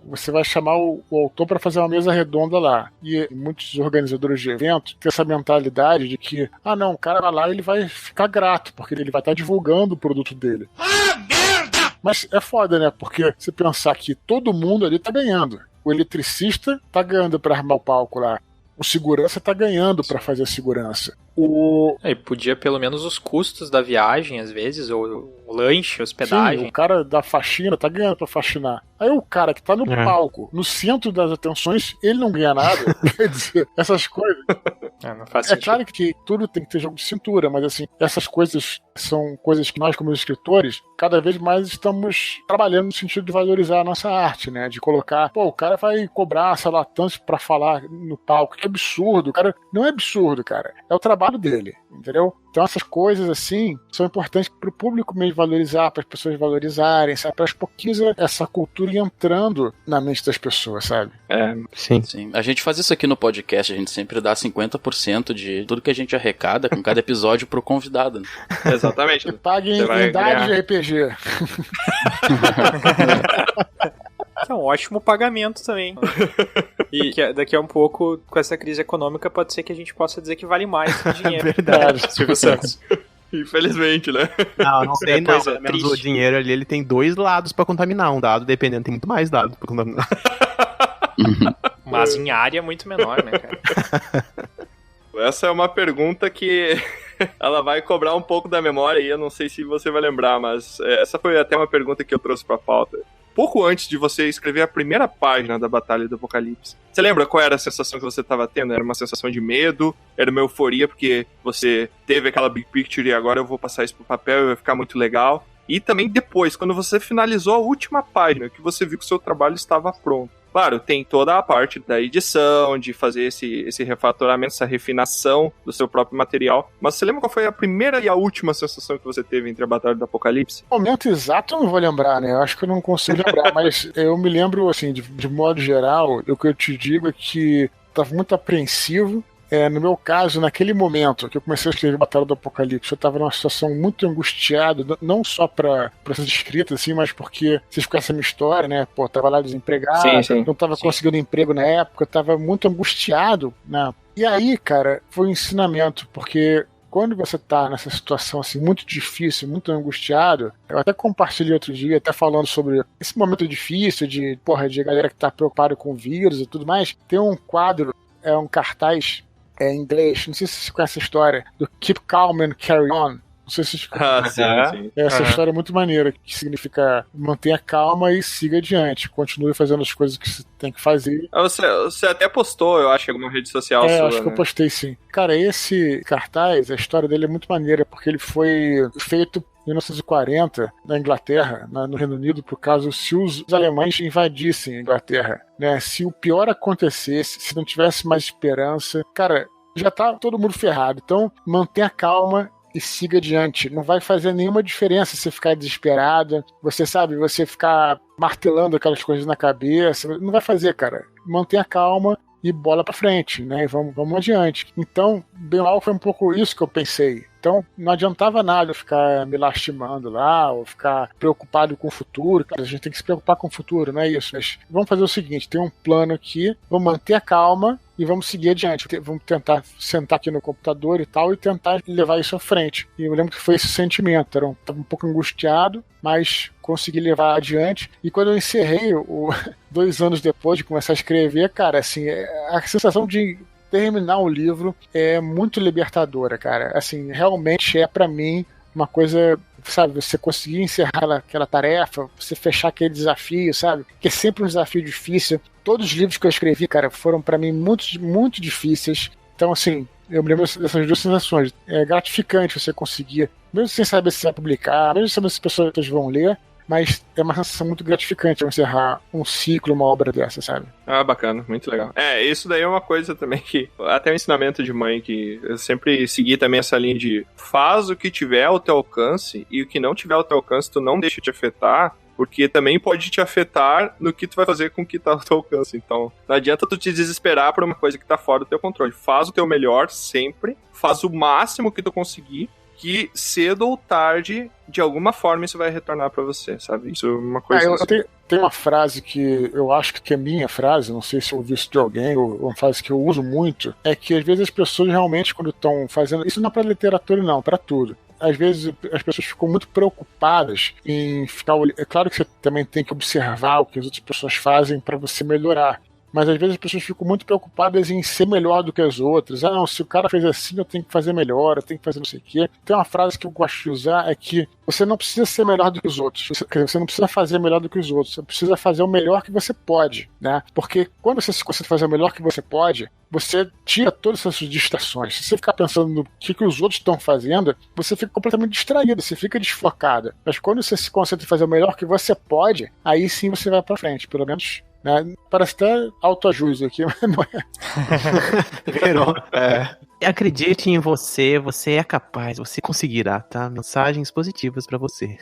I: você vai chamar o autor para fazer uma mesa redonda lá. E muitos organizadores de eventos têm essa mentalidade de que, não, o cara vai lá e ele vai ficar grato, porque ele vai estar divulgando o produto dele. Mas é foda, né? Porque você pensar que todo mundo ali tá ganhando. O eletricista tá ganhando para armar o palco lá. O segurança tá ganhando para fazer a segurança.
F: E podia pelo menos os custos da viagem, às vezes, ou o lanche, hospedagem.
I: Sim, o cara da faxina tá ganhando pra faxinar. Aí o cara que tá no palco, no centro das atenções, ele não ganha nada. Quer dizer, essas coisas...
F: Não faz sentido.
I: É claro que tudo tem que ter jogo de cintura, mas assim, essas coisas são coisas que nós, como escritores, cada vez mais estamos trabalhando no sentido de valorizar a nossa arte, né? De colocar, o cara vai cobrar, sei lá, tanto pra falar no palco. Que absurdo, cara. Não é absurdo, cara. É o trabalho dele, entendeu? Então essas coisas, assim, são importantes pro público mesmo valorizar, para as pessoas valorizarem, sabe? Para as pouquinhos essa cultura ir entrando na mente das pessoas, sabe?
D: Sim.
E: A gente faz isso aqui no podcast, a gente sempre dá 50% de tudo que a gente arrecada com cada episódio pro convidado. Né?
C: Exatamente.
I: E pague em dados de RPG.
F: É um ótimo pagamento também. E daqui a um pouco, com essa crise econômica, pode ser que a gente possa dizer que vale mais que dinheiro.
D: Verdade.
F: Silvio Santos.
C: Infelizmente, né?
D: Não sei não.
F: Coisa
D: Menos o dinheiro ali, ele tem 2 lados pra contaminar. Um dado, dependendo, tem muito mais dados pra contaminar.
F: Mas em área muito menor, né, cara?
C: Essa é uma pergunta que ela vai cobrar um pouco da memória e eu não sei se você vai lembrar, mas essa foi até uma pergunta que eu trouxe pra pauta. Pouco antes de você escrever a primeira página da Batalha do Apocalipse, você lembra qual era a sensação que você estava tendo? Era uma sensação de medo? Era uma euforia porque você teve aquela big picture e agora eu vou passar isso pro papel e vai ficar muito legal? E também depois, quando você finalizou a última página, que você viu que o seu trabalho estava pronto. Claro, tem toda a parte da edição, de fazer esse refatoramento, essa refinação do seu próprio material. Mas você lembra qual foi a primeira e a última sensação que você teve entre a Batalha do Apocalipse?
I: O momento exato eu não vou lembrar, né? Eu acho que eu não consigo lembrar, mas eu me lembro, assim, de modo geral, o que eu te digo é que estava muito apreensivo. No meu caso, naquele momento que eu comecei a escrever Batalha do Apocalipse, eu estava numa situação muito angustiada, não só para essas escritas, assim, mas porque vocês conhecem a minha história, né? Eu tava lá desempregado, não estava conseguindo emprego na época, eu estava muito angustiado, né? E aí, cara, foi um ensinamento, porque quando você tá nessa situação assim muito difícil, muito angustiado, eu até compartilhei outro dia, até falando sobre esse momento difícil de galera que tá preocupada com o vírus e tudo mais, tem um quadro, um cartaz em inglês, não sei se você conhece a história, do Keep Calm and Carry On. Não sei se
C: sim.
I: Essa história é muito maneira, que significa mantenha calma e siga adiante, continue fazendo as coisas que você tem que fazer.
C: Você até postou, eu acho, em alguma rede social sua,
I: acho que eu postei sim. Cara, esse cartaz, a história dele é muito maneira, porque ele foi feito em 1940, na Inglaterra, no Reino Unido, por causa se os alemães invadissem a Inglaterra, né? Se o pior acontecesse, se não tivesse mais esperança, cara, já tá todo mundo ferrado. Então, mantenha calma e siga adiante. Não vai fazer nenhuma diferença você ficar desesperada, você ficar martelando aquelas coisas na cabeça. Não vai fazer, cara. Mantenha calma e bola pra frente, né? E vamos adiante. Então, bem mal foi um pouco isso que eu pensei. Então, não adiantava nada eu ficar me lastimando lá, ou ficar preocupado com o futuro. Cara, a gente tem que se preocupar com o futuro, não é isso? Mas vamos fazer o seguinte, tem um plano aqui, vamos manter a calma e vamos seguir adiante. Vamos tentar sentar aqui no computador e tal, e tentar levar isso à frente. E eu lembro que foi esse sentimento, estava um pouco angustiado, mas consegui levar adiante. E quando eu encerrei, 2 anos depois de começar a escrever, cara, assim, a sensação de terminar o livro é muito libertadora, cara. Assim, realmente pra mim, uma coisa, sabe, você conseguir encerrar aquela tarefa, você fechar aquele desafio, sabe? Que é sempre um desafio difícil. Todos os livros que eu escrevi, cara, foram pra mim muito, muito difíceis. Então, assim, eu me lembro dessas duas sensações. É gratificante você conseguir, mesmo sem saber se vai publicar, mesmo sem saber se as pessoas vão ler, mas é uma sensação muito gratificante encerrar um ciclo, uma obra dessa, sabe?
C: Ah, bacana, muito legal. Isso daí é uma coisa também que, até um ensinamento de mãe, que eu sempre segui também essa linha de faz o que tiver ao teu alcance, e o que não tiver ao teu alcance, tu não deixa te afetar, porque também pode te afetar no que tu vai fazer com o que tá ao teu alcance. Então, não adianta tu te desesperar por uma coisa que tá fora do teu controle. Faz o teu melhor sempre, faz o máximo que tu conseguir, que cedo ou tarde, de alguma forma, isso vai retornar pra você, sabe? Isso é uma coisa...
I: Eu tenho uma frase que eu acho que é minha frase, não sei se eu ouvi isso de alguém, ou uma frase que eu uso muito, é que às vezes as pessoas realmente, quando estão fazendo... Isso não é pra literatura, não, pra tudo. Às vezes as pessoas ficam muito preocupadas em ficar... É claro que você também tem que observar o que as outras pessoas fazem pra você melhorar. Mas às vezes as pessoas ficam muito preocupadas em ser melhor do que as outras. Não, se o cara fez assim, eu tenho que fazer melhor, eu tenho que fazer não sei o quê. Tem uma frase que eu gosto de usar, é que você não precisa ser melhor do que os outros. Você não precisa fazer melhor do que os outros. Você precisa fazer o melhor que você pode, né? Porque quando você se consegue fazer o melhor que você pode, você tira todas essas distrações. Se você ficar pensando no que os outros estão fazendo, você fica completamente distraído, você fica desfocado. Mas quando você se concentra em fazer o melhor que você pode, aí sim você vai pra frente, pelo menos... Né? Parece até autoajuste aqui, mas não é.
D: Virou. Acredite em você, você é capaz, você conseguirá, tá? Mensagens positivas pra você.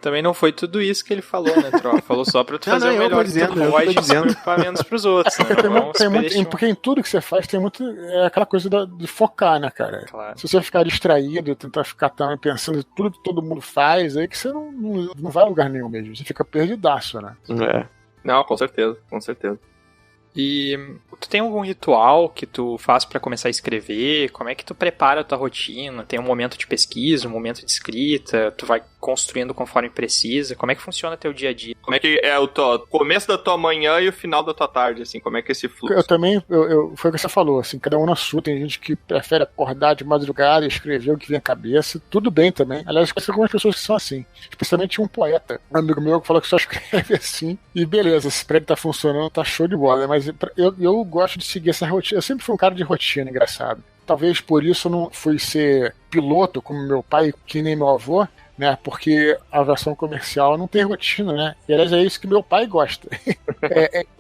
F: Também não foi tudo isso que ele falou, né, Tro? Falou só pra tu fazer o melhor que tu pode e se preocupar menos pros outros. Né?
I: Porque em tudo que você faz tem muito... É aquela coisa de focar, né, cara?
F: Claro.
I: Se você ficar distraído, tentar ficar também pensando em tudo que todo mundo faz, aí que você não vai a lugar nenhum mesmo. Você fica perdidaço, né?
C: Não, com certeza, com certeza.
F: E tu tem algum ritual que tu faz pra começar a escrever? Como é que tu prepara a tua rotina? Tem um momento de pesquisa, um momento de escrita? Tu vai construindo conforme precisa? Como é que funciona teu dia a dia?
C: Como é que é o começo da tua manhã e o final da tua tarde, assim? Como é que é esse fluxo?
I: Eu também, foi o que você falou, assim, cada um na sua. Tem gente que prefere acordar de madrugada e escrever o que vem à cabeça. Tudo bem também. Aliás, eu conheço algumas pessoas que são assim. Especialmente um poeta, um amigo meu que falou que só escreve assim. E beleza, esse prédio tá funcionando, tá show de bola. Mas eu gosto de seguir essa rotina. Eu sempre fui um cara de rotina, engraçado. Talvez por isso eu não fui ser piloto como meu pai, que nem meu avô, né? Porque a aviação comercial não tem rotina, né? E aliás é isso que meu pai gosta.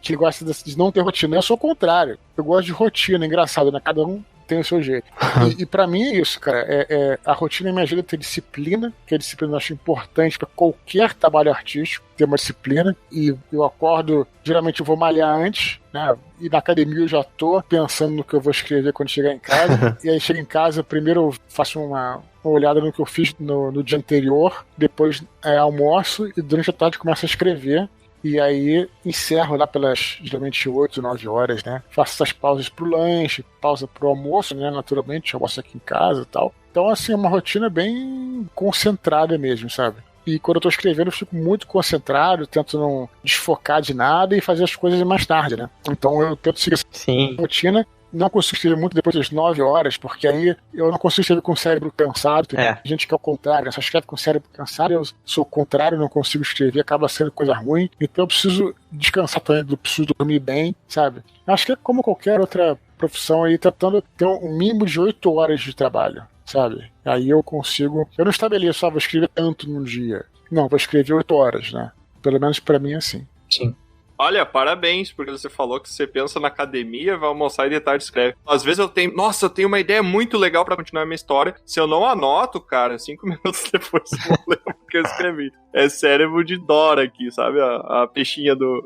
I: Que ele gosta de não ter rotina. Eu sou o contrário. Eu gosto de rotina, engraçado, né? Cada um tem o seu jeito. E pra mim é isso, cara. A rotina me ajuda a ter disciplina, que a disciplina eu acho importante pra qualquer trabalho artístico, ter uma disciplina. E eu acordo, geralmente eu vou malhar antes, né? E na academia eu já tô pensando no que eu vou escrever quando chegar em casa. E aí chego em casa, primeiro eu faço uma olhada no que eu fiz no dia anterior, depois almoço e durante a tarde começo a escrever. E aí encerro lá pelas, geralmente, 8, 9 horas, né? Faço essas pausas pro lanche, pausa pro almoço, né? Naturalmente, eu almoço aqui em casa e tal. Então, assim, é uma rotina bem concentrada mesmo, sabe? E quando eu tô escrevendo, eu fico muito concentrado, tento não desfocar de nada e fazer as coisas mais tarde, né? Então eu tento seguir essa rotina. Não consigo escrever muito depois das 9 horas, porque aí eu não consigo escrever com o cérebro cansado. Tem gente que é o contrário, só escreve com o cérebro cansado. Eu sou o contrário, não consigo escrever, acaba sendo coisa ruim. Então eu preciso descansar também, eu preciso dormir bem, sabe? Acho que é como qualquer outra profissão aí, tentando ter um mínimo de 8 horas de trabalho, sabe? Aí eu consigo... Eu não estabeleço, vou escrever tanto num dia. Não, vou escrever 8 horas, né? Pelo menos pra mim é assim.
F: Sim.
C: Olha, parabéns, porque você falou que você pensa na academia, vai almoçar e de tarde escreve. Às vezes eu tenho uma ideia muito legal pra continuar a minha história. Se eu não anoto, cara, 5 minutos depois eu não lembro o que eu escrevi. É cérebro de Dora aqui, sabe? A peixinha do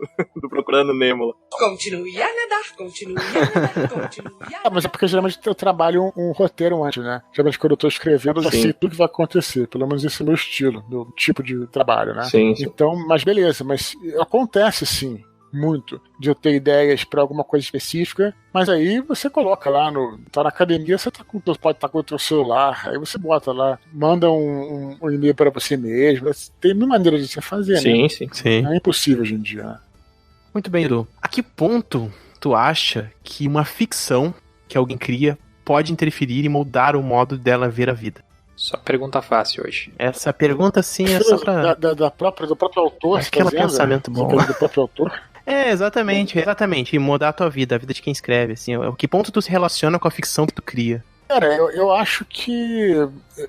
C: Procurando Nemo lá.
H: Continue a nadar, continue a nadar, continue a nadar.
I: Mas é porque geralmente eu trabalho um roteiro antes, né? Geralmente quando eu tô escrevendo, eu já sei tudo que vai acontecer. Pelo menos esse é o meu estilo, meu tipo de trabalho, né?
C: Sim.
I: Então, mas beleza, mas acontece sim. Muito, de eu ter ideias pra alguma coisa específica, mas aí você coloca lá tá na academia, você pode estar com o teu celular, aí você bota lá, manda um e-mail pra você mesmo, tem mil maneiras de você fazer, né?
D: Sim.
I: É impossível hoje em dia, né?
D: Muito bem, Edu. A que ponto tu acha que uma ficção que alguém cria pode interferir e moldar o modo dela ver a vida?
F: Só pergunta fácil hoje.
D: Essa pergunta, sim, é só pra...
I: do próprio autor,
D: Aquele
I: tá dizendo?
D: pensamento bom.
I: Do próprio autor.
D: Exatamente. E mudar a tua vida, a vida de quem escreve, assim. Que ponto tu se relaciona com a ficção que tu cria?
I: Cara, eu acho que...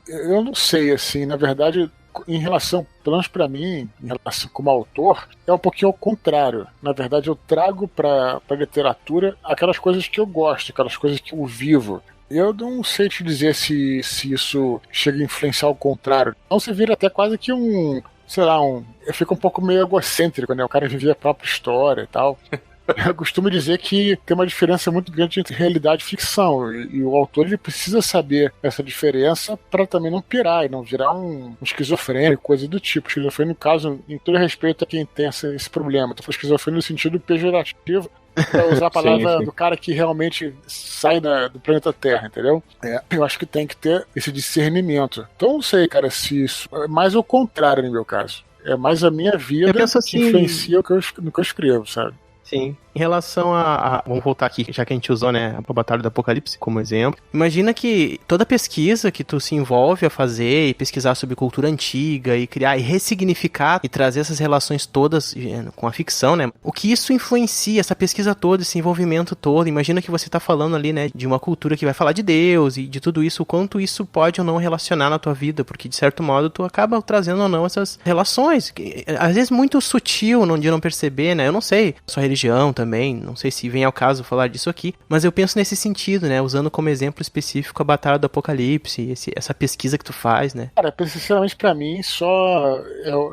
I: Eu não sei, assim, na verdade... Em relação, pelo menos pra mim, em relação como autor, é um pouquinho ao contrário. Na verdade, eu trago pra literatura aquelas coisas que eu gosto, aquelas coisas que eu vivo. Eu não sei te dizer se isso chega a influenciar o contrário. Então você vira até quase que eu fico um pouco meio egocêntrico, né? O cara vivia a própria história e tal. Eu costumo dizer que tem uma diferença muito grande entre realidade e ficção, e o autor ele precisa saber essa diferença para também não pirar e não virar um esquizofrênico, coisa do tipo. Esquizofrênico, no caso, em todo respeito a quem tem esse problema. Então, esquizofrênico no sentido pejorativo, para usar a palavra
D: sim.
I: do cara que realmente sai do planeta Terra, entendeu? Eu acho que tem que ter esse discernimento. Então, não sei, cara, se isso é mais o contrário no meu caso. É mais a minha vida que
D: assim,
I: influencia no que eu escrevo, sabe?
D: Sim. Em relação vamos voltar aqui, já que a gente usou, né, a Batalha do Apocalipse como exemplo. Imagina que toda pesquisa que tu se envolve a fazer e pesquisar sobre cultura antiga e criar e ressignificar e trazer essas relações todas com a ficção, né? O que isso influencia, essa pesquisa toda, esse envolvimento todo. Imagina que você tá falando ali, né, de uma cultura que vai falar de Deus e de tudo isso, o quanto isso pode ou não relacionar na tua vida, porque de certo modo tu acaba trazendo ou não essas relações, que, às vezes muito sutil, de não perceber, né? Eu não sei, sua religião também, não sei se vem ao caso falar disso aqui, mas eu penso nesse sentido, né, usando como exemplo específico a Batalha do Apocalipse, essa pesquisa que tu faz, né.
I: Cara, sinceramente pra mim, só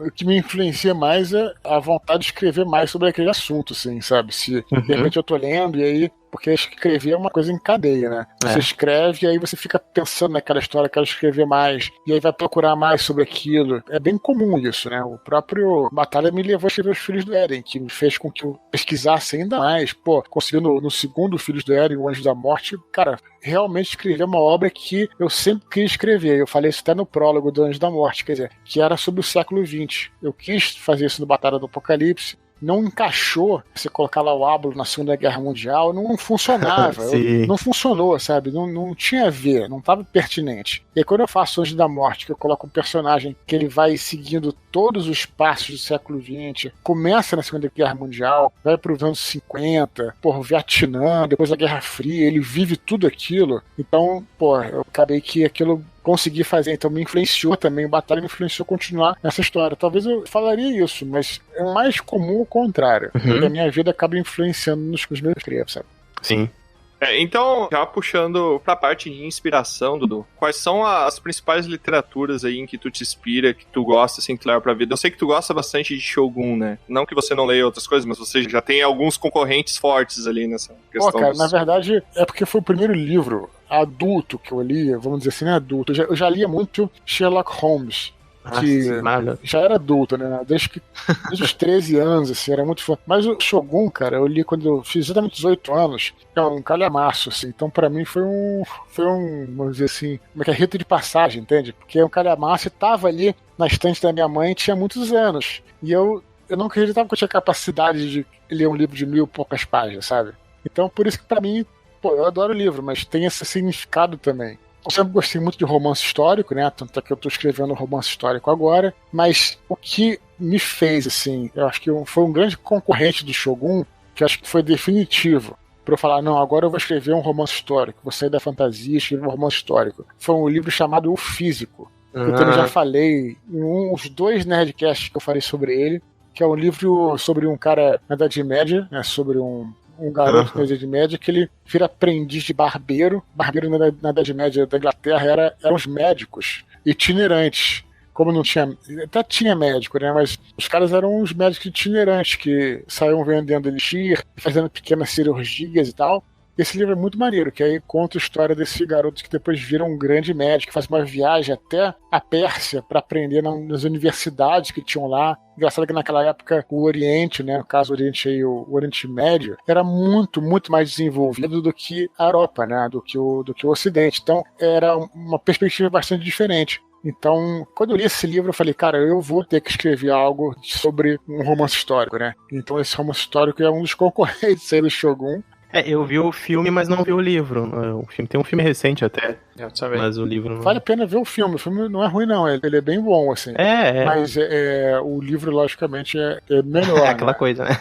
I: o que me influencia mais é a vontade de escrever mais sobre aquele assunto, assim, sabe, se de repente eu tô lendo e aí, porque escrever é uma coisa em cadeia, né? Você escreve e aí você fica pensando naquela história, quero escrever mais, e aí vai procurar mais sobre aquilo. É bem comum isso, né? O próprio Batalha me levou a escrever Os Filhos do Éden, que me fez com que eu pesquisasse ainda mais. Pô, consegui no segundo Filhos do Éden, O Anjo da Morte, cara, realmente escrever uma obra que eu sempre quis escrever. Eu falei isso até no prólogo do Anjo da Morte, quer dizer, que era sobre o século XX. Eu quis fazer isso no Batalha do Apocalipse, não encaixou você colocar lá o Ábulo na Segunda Guerra Mundial, não funcionava, não funcionou, sabe? Não tinha a ver, não estava pertinente. E aí quando eu faço Anjo da Morte, que eu coloco um personagem que ele vai seguindo todos os passos do século XX, começa na Segunda Guerra Mundial, vai para os anos 50, o Vietnã, depois a Guerra Fria, ele vive tudo aquilo, então, eu acabei que aquilo consegui fazer, então me influenciou também, o Batalha me influenciou a continuar nessa história. Talvez eu falaria isso, mas é mais comum o contrário. Porque a minha vida acaba influenciando nos meus escrevos, sabe?
D: Sim.
C: Então, já puxando pra parte de inspiração, Dudu, quais são as principais literaturas aí em que tu te inspira, que tu gosta, assim, que tu leva pra vida? Eu sei que tu gosta bastante de Shogun, né? Não que você não leia outras coisas, mas você já tem alguns concorrentes fortes ali nessa questão.
I: Cara, na verdade, é porque foi o primeiro livro adulto que eu li, vamos dizer assim, né, adulto. Eu já lia muito Sherlock Holmes, que já era adulto, né? Desde os 13 anos, assim, era muito fã. Mas o Shogun, cara, eu li quando eu fiz exatamente 18 anos, é um calhamaço, assim. Então, pra mim, foi um, vamos dizer assim, como é que é, rito de passagem, entende? Porque é um calhamaço e tava ali na estante da minha mãe, tinha muitos anos. E eu não acreditava que eu tinha capacidade de ler um livro de 1000 e poucas páginas, sabe? Então, por isso que pra mim, eu adoro o livro, mas tem esse significado também. Eu sempre gostei muito de romance histórico, né? Tanto é que eu tô escrevendo um romance histórico agora. Mas o que me fez, assim, eu acho que foi um grande concorrente do Shogun, que eu acho que foi definitivo para eu falar, não, agora eu vou escrever um romance histórico, vou sair da fantasia e escrever um romance histórico. Foi um livro chamado O Físico, que eu também já falei em uns 2 Nerdcasts que eu falei sobre ele, que é um livro sobre um cara na Idade Média, né? Sobre um garoto na Idade Média que ele vira aprendiz de barbeiro. Barbeiro na Idade Média da Inglaterra eram os médicos itinerantes. Como não tinha... Até tinha médico, né? Mas os caras eram os médicos itinerantes que saíam vendendo elixir, fazendo pequenas cirurgias e tal. Esse livro é muito maneiro, que aí conta a história desse garoto que depois vira um grande médico, que faz uma viagem até a Pérsia para aprender nas universidades que tinham lá. Engraçado que naquela época o Oriente, né, no caso o Oriente aí, o Oriente Médio, era muito, muito mais desenvolvido do que a Europa, né, do que o Ocidente. Então era uma perspectiva bastante diferente. Então, quando eu li esse livro, eu falei, cara, eu vou ter que escrever algo sobre um romance histórico, né? Então esse romance histórico é um dos concorrentes aí do Shogun.
D: Eu vi o filme, mas não vi o livro. Tem um filme recente até.
F: Eu também.
D: Mas o livro não...
I: Vale a pena ver o filme não é ruim não, ele é bem bom, assim. Mas o livro, logicamente, é melhor.
D: É aquela coisa, né?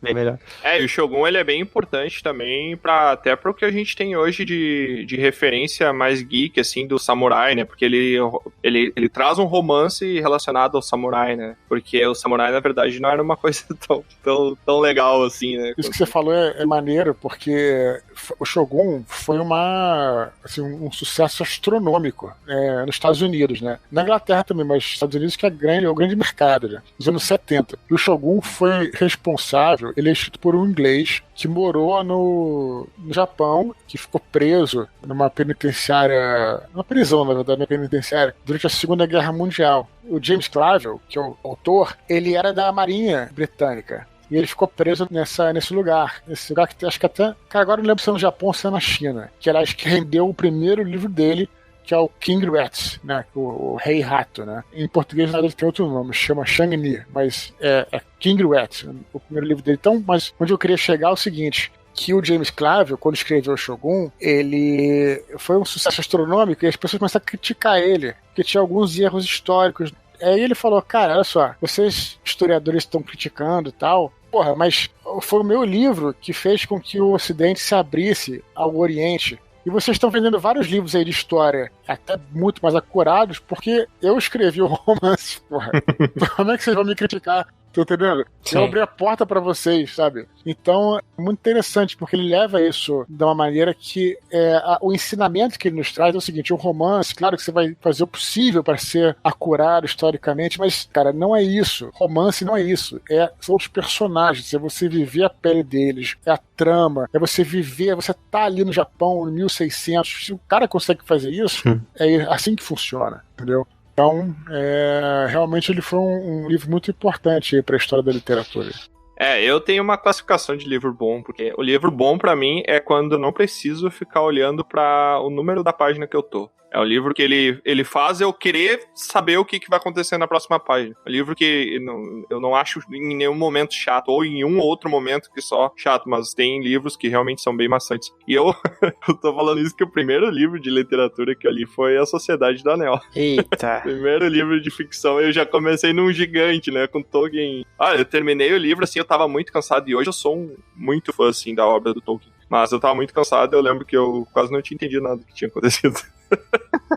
D: Bem melhor.
C: E o Shogun, ele é bem importante também, até pro que a gente tem hoje de referência mais geek, assim, do samurai, né? Porque ele traz um romance relacionado ao samurai, né? Porque o samurai, na verdade, não era uma coisa tão legal, assim, né?
I: Isso que você falou é maneiro, porque o Shogun foi um sucesso astronômico nos Estados Unidos, né? Na Inglaterra também, mas nos Estados Unidos que é o grande mercado, né? Nos anos 70. E o Shogun foi responsável, ele é escrito por um inglês que morou no Japão, que ficou preso numa penitenciária, numa prisão, na verdade, na penitenciária, durante a Segunda Guerra Mundial. O James Clavell, que é o autor, ele era da Marinha Britânica. E ele ficou preso nesse lugar. Esse lugar que acho que até... Cara, agora eu não lembro se é no Japão ou se é na China. Que aliás que rendeu o primeiro livro dele, que é o King Rat, né? O Rei Rato, né? Em português ele tem outro nome, chama Shang-Ni, mas é King Rat, o primeiro livro dele. Então, mas onde eu queria chegar é o seguinte, que o James Clavell, quando escreveu o Shogun, ele foi um sucesso astronômico e as pessoas começaram a criticar ele, porque tinha alguns erros históricos. Aí ele falou, cara, olha só, vocês historiadores estão criticando e tal, porra, mas foi o meu livro que fez com que o Ocidente se abrisse ao Oriente. E vocês estão vendendo vários livros aí de história, até muito mais acurados, porque eu escrevi o romance, porra. Como é que vocês vão me criticar? Tá entendendo? Eu abri a porta pra vocês, sabe? Então, é muito interessante, porque ele leva isso de uma maneira que o ensinamento que ele nos traz é o seguinte, um romance, claro que você vai fazer o possível para ser acurado historicamente, mas, cara, não é isso. Romance não é isso. São os personagens, é você viver a pele deles, é a trama, é você viver, você tá ali no Japão, em 1600, se o cara consegue fazer isso, é assim que funciona, entendeu? Então, realmente ele foi um livro muito importante para a história da literatura.
C: Eu tenho uma classificação de livro bom, porque o livro bom pra mim é quando eu não preciso ficar olhando para o número da página que eu tô. É um livro que ele faz eu querer saber o que vai acontecer na próxima página. É um livro que eu não acho em nenhum momento chato, ou em um outro momento que só chato, mas tem livros que realmente são bem maçantes. E eu tô falando isso que o primeiro livro de literatura que eu li foi A Sociedade do Anel.
D: Eita!
C: Primeiro livro de ficção, eu já comecei num gigante, né, com Tolkien. Eu terminei o livro, assim, eu tava muito cansado, e hoje eu sou muito fã, assim, da obra do Tolkien. Mas eu tava muito cansado, eu lembro que eu quase não tinha entendido nada do que tinha acontecido.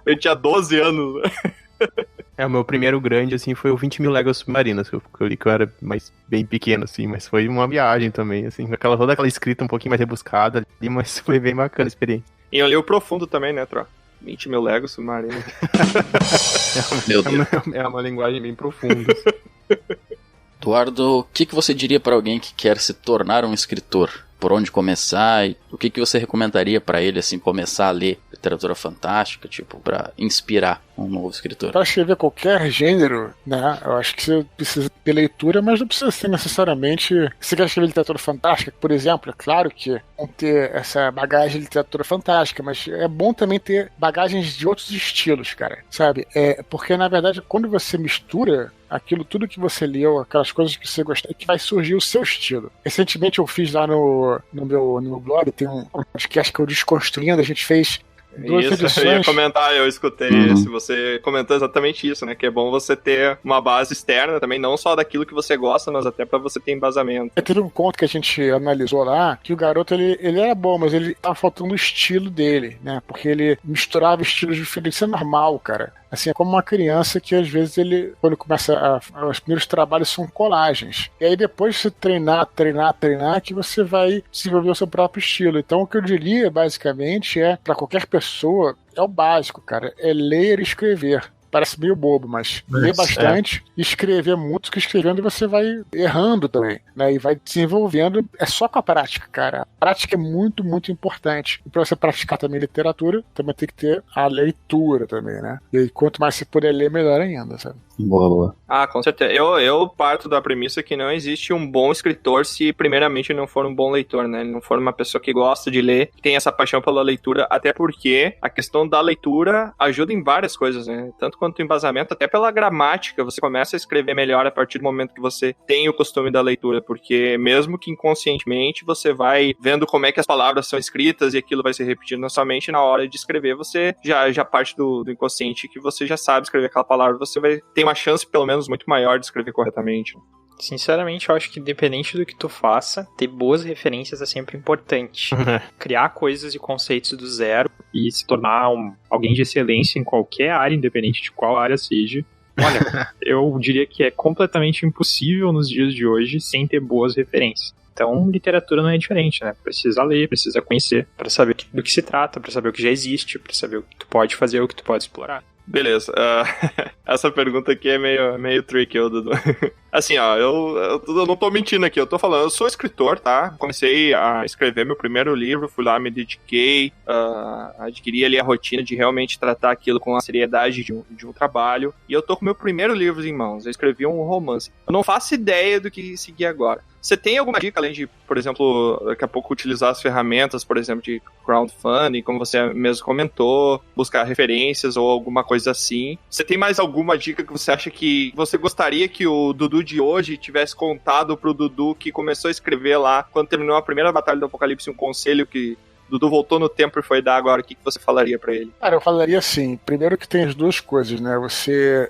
C: Eu tinha 12 anos, né?
D: O meu primeiro grande, assim, foi o 20 Mil Léguas Submarinas, que eu li que eu era bem pequeno, assim, mas foi uma viagem também, assim, toda aquela escrita um pouquinho mais rebuscada ali, mas foi bem bacana a experiência.
C: E eu li o Profundo também, né, Tro? 20 Mil Léguas Submarinas.
D: É uma linguagem bem profunda.
E: Eduardo, o que você diria para alguém que quer se tornar um escritor? Por onde começar? E o que você recomendaria para ele, assim, começar a ler literatura fantástica, tipo, para inspirar um novo escritor?
I: Para escrever qualquer gênero, né, eu acho que você precisa ter leitura, mas não precisa ser necessariamente... Se você quer escrever literatura fantástica, por exemplo, é claro que vão ter essa bagagem de literatura fantástica, mas é bom também ter bagagens de outros estilos, cara, sabe? Porque, na verdade, quando você mistura aquilo, tudo que você leu, aquelas coisas que você gostou, que vai surgir o seu estilo. Recentemente eu fiz lá no meu blog, tem um podcast que eu Desconstruindo, a gente fez duas edições.
C: Eu ia comentar, eu escutei isso, você comentou exatamente isso, né, que é bom você ter uma base externa também, não só daquilo que você gosta, mas até pra você ter embasamento.
I: Teve um conto que a gente analisou lá, que o garoto, ele era bom, mas ele tava faltando o estilo dele, né, porque ele misturava estilos diferentes, isso é normal, cara. Assim, é como uma criança que às vezes ele, quando começa os primeiros trabalhos são colagens. E aí depois você treinar, que você vai desenvolver o seu próprio estilo. Então o que eu diria, basicamente, para qualquer pessoa, é o básico, cara. É ler e escrever. Parece meio bobo, mas ler bastante, escrever muito, que escrevendo você vai errando também, né? E vai desenvolvendo. É só com a prática, cara. A prática é muito, muito importante. E pra você praticar também literatura, também tem que ter a leitura também, né? E quanto mais você puder ler, melhor ainda, sabe?
E: Boa.
C: Ah, com certeza. Eu parto da premissa que não existe um bom escritor se primeiramente não for um bom leitor, né? Ele não for uma pessoa que gosta de ler, que tem essa paixão pela leitura, até porque a questão da leitura ajuda em várias coisas, né? Tanto quanto embasamento, até pela gramática, você começa a escrever melhor a partir do momento que você tem o costume da leitura, porque mesmo que inconscientemente você vai vendo como é que as palavras são escritas e aquilo vai se repetindo na sua mente, na hora de escrever você já parte do inconsciente que você já sabe escrever aquela palavra, você vai ter uma chance pelo menos muito maior de escrever corretamente.
F: Sinceramente, eu acho que independente do que tu faça, ter boas referências é sempre importante. Criar coisas e conceitos do zero e se tornar alguém de excelência em qualquer área, independente de qual área seja. Olha, eu diria que é completamente impossível nos dias de hoje sem ter boas referências. Então, literatura não é diferente, né? Precisa ler, precisa conhecer, para saber do que se trata, para saber o que já existe, para saber o que tu pode fazer, o que tu pode explorar.
C: Beleza, essa pergunta aqui é meio tricky, Dudu. Assim, ó, eu não tô mentindo aqui, eu tô falando, eu sou escritor, tá? Comecei a escrever meu primeiro livro, fui lá, me dediquei, adquiri ali a rotina de realmente tratar aquilo com a seriedade de um trabalho, e eu tô com meu primeiro livro em mãos, eu escrevi um romance. Eu não faço ideia do que seguir agora. Você tem alguma dica, além de, por exemplo, daqui a pouco utilizar as ferramentas, por exemplo, de crowdfunding, como você mesmo comentou, buscar referências ou alguma coisa assim? Você tem mais alguma dica que você acha que você gostaria que o Dudu de hoje tivesse contado pro Dudu que começou a escrever lá, quando terminou a primeira Batalha do Apocalipse, um conselho que Dudu voltou no tempo e foi dar agora, o que você falaria pra ele?
I: Cara, eu falaria assim, primeiro que tem as duas coisas, né?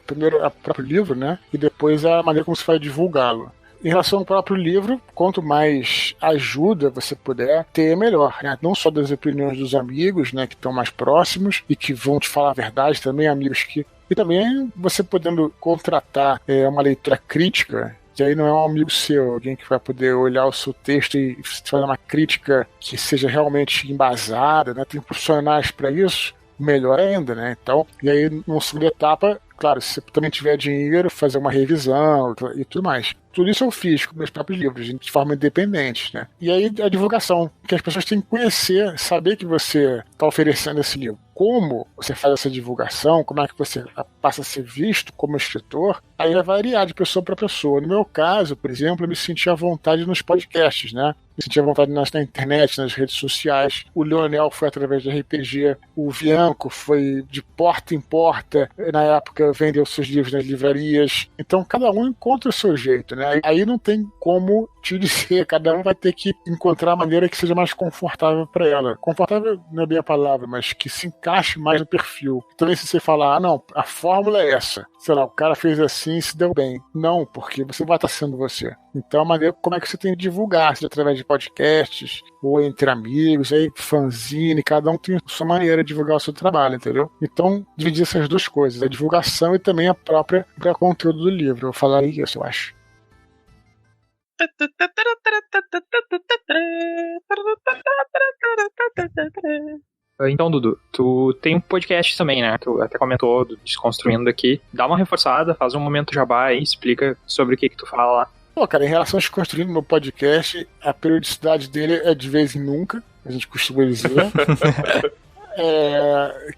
I: Primeiro o próprio livro, né? E depois a maneira como você vai divulgá-lo. Em relação ao próprio livro, quanto mais ajuda você puder ter, melhor, né? Não só das opiniões dos amigos, né, que estão mais próximos e que vão te falar a verdade, também amigos que... E também você podendo contratar uma leitura crítica, que aí não é um amigo seu, alguém que vai poder olhar o seu texto e fazer uma crítica que seja realmente embasada, né? Tem profissionais para isso, melhor ainda, né? Então, e aí, numa segunda etapa, claro, se você também tiver dinheiro, fazer uma revisão e tudo mais. Tudo isso eu fiz com meus próprios livros, de forma independente, né? E aí a divulgação, que as pessoas têm que conhecer, saber que você está oferecendo esse livro. Como você faz essa divulgação, como é que você passa a ser visto como escritor, aí vai variar de pessoa para pessoa. No meu caso, por exemplo, eu me senti à vontade nos podcasts, né? Me senti à vontade na internet, nas redes sociais. O Leonel foi através de RPG. O Bianco foi de porta em porta. Na época, vendeu seus livros nas livrarias. Então, cada um encontra o seu jeito, né? Aí não tem como te dizer. Cada um vai ter que encontrar a maneira que seja mais confortável para ela. Confortável não é bem a palavra, mas que se encaixe mais no perfil. Então, se você falar, não, a fórmula é essa. Sei lá, o cara fez assim e se deu bem. Não, porque você vai estar sendo você. Então, a maneira como é que você tem de divulgar, seja através de podcasts, ou entre amigos, aí fanzine, cada um tem a sua maneira de divulgar o seu trabalho, entendeu? Então, dividir essas duas coisas, a divulgação e também a própria conteúdo do livro. Eu falaria isso, eu acho.
F: Então, Dudu, tu tem um podcast também, né? Tu até comentou do Desconstruindo aqui. Dá uma reforçada, faz um momento jabá aí, explica sobre o que tu fala lá.
I: Pô, cara, em relação a Desconstruindo no podcast, a periodicidade dele é de vez em nunca, a gente costuma dizer.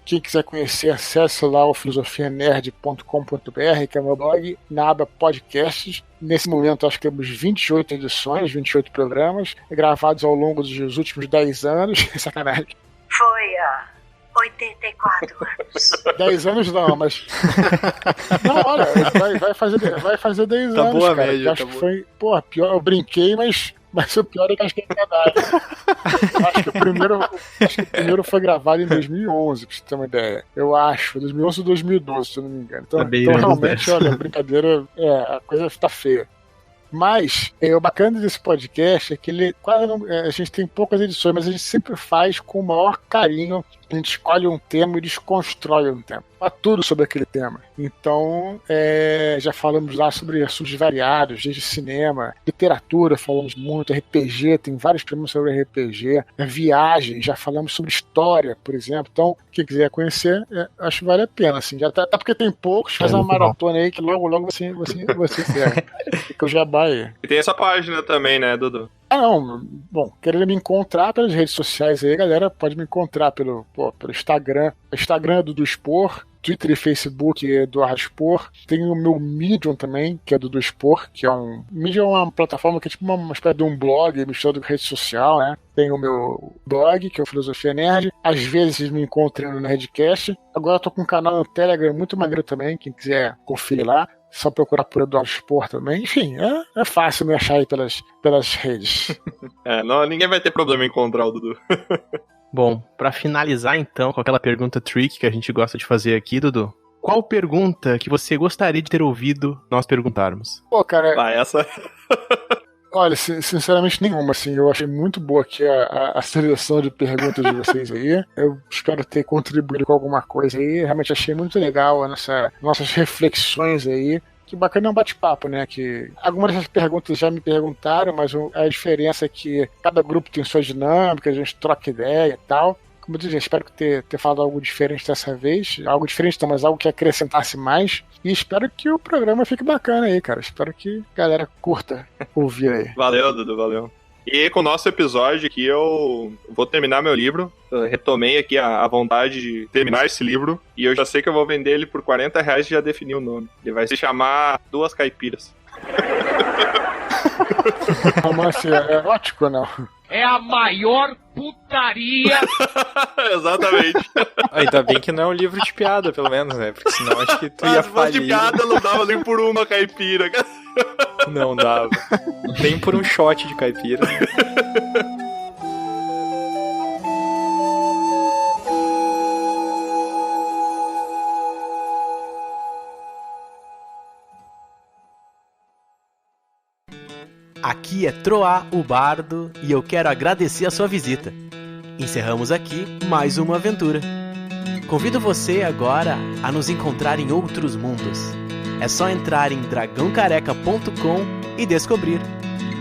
I: Quem quiser conhecer, acesse lá o filosofianerd.com.br, que é meu blog, na aba podcasts. Nesse momento, acho que temos 28 edições, 28 programas, gravados ao longo dos últimos 10 anos. Sacanagem.
H: Foi há 84 anos.
I: 10 anos não, mas... Não, olha, vai fazer 10
D: tá
I: anos,
D: boa
I: cara.
D: Média,
I: Acho
D: tá
I: que foi... Pô, pior, eu brinquei, mas o pior é que acho que é verdade. Acho que o primeiro foi gravado em 2011, pra você ter uma ideia. Eu acho, 2011 ou 2012, se eu não me engano. Então realmente, olha, a brincadeira, a coisa tá feia. Mas o bacana desse podcast é que ele quase não, a gente tem poucas edições, mas a gente sempre faz com o maior carinho. A gente escolhe um tema e desconstrói um tema. Fala tudo sobre aquele tema. Então, já falamos lá sobre assuntos variados, desde cinema, literatura, falamos muito, RPG, tem vários programas sobre RPG, viagem, já falamos sobre história, por exemplo. Então, quem quiser conhecer, acho que vale a pena. Assim, já tá porque tem poucos, faz uma maratona aí que logo você segue. Fica o jabá aí.
C: E tem essa página também, né, Dudu?
I: Não. Bom, querendo me encontrar pelas redes sociais aí, galera, pode me encontrar pelo Instagram. Instagram é Dudu Expor. Twitter e Facebook é Eduardo Expor. Tem o meu Medium também, que é Dudu Expor, que é um... Medium é uma plataforma que é tipo uma espécie de um blog misturado com rede social, né? Tem o meu blog, que é o Filosofia Nerd. Às vezes me encontram no Nerdcast. Agora eu tô com um canal no Telegram muito maneiro também, quem quiser conferir lá. Só procurar por Eduardo Expor também. Enfim, é fácil me achar aí pelas redes.
C: Ninguém vai ter problema em encontrar o Dudu.
D: Bom, pra finalizar então com aquela pergunta trick que a gente gosta de fazer aqui, Dudu. Qual pergunta que você gostaria de ter ouvido nós perguntarmos?
I: Pô, cara...
C: essa...
I: Olha, sinceramente nenhuma, assim, eu achei muito boa aqui a seleção de perguntas de vocês aí. Eu espero ter contribuído com alguma coisa aí. Realmente achei muito legal nossas reflexões aí. Que bacana é um bate-papo, né? Que algumas dessas perguntas já me perguntaram, mas a diferença é que cada grupo tem sua dinâmica, a gente troca ideia e tal. Como eu disse, espero ter falado algo diferente dessa vez. Algo diferente não, mas algo que acrescentasse mais. E espero que o programa fique bacana aí, cara. Espero que a galera curta ouvir aí.
C: Valeu, Dudu, valeu. E com o nosso episódio aqui, eu vou terminar meu livro. Eu retomei aqui a vontade de terminar esse livro. E eu já sei que eu vou vender ele por R$40 e já defini o nome. Ele vai se chamar Duas Caipiras.
I: Mas é erótico ou não?
K: É a maior putaria.
C: Exatamente.
F: Ainda bem que não é um livro de piada, pelo menos, né? Porque senão acho que tu ia falir.
C: Se fosse de piada, não dava nem por uma caipira.
F: Não dava. Nem por um shot de caipira.
L: Aqui é Troá, o Bardo, e eu quero agradecer a sua visita. Encerramos aqui mais uma aventura. Convido você agora a nos encontrar em outros mundos. É só entrar em dragãocareca.com e descobrir.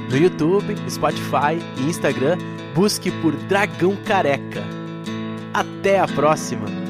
L: No YouTube, Spotify e Instagram, busque por Dragão Careca. Até a próxima!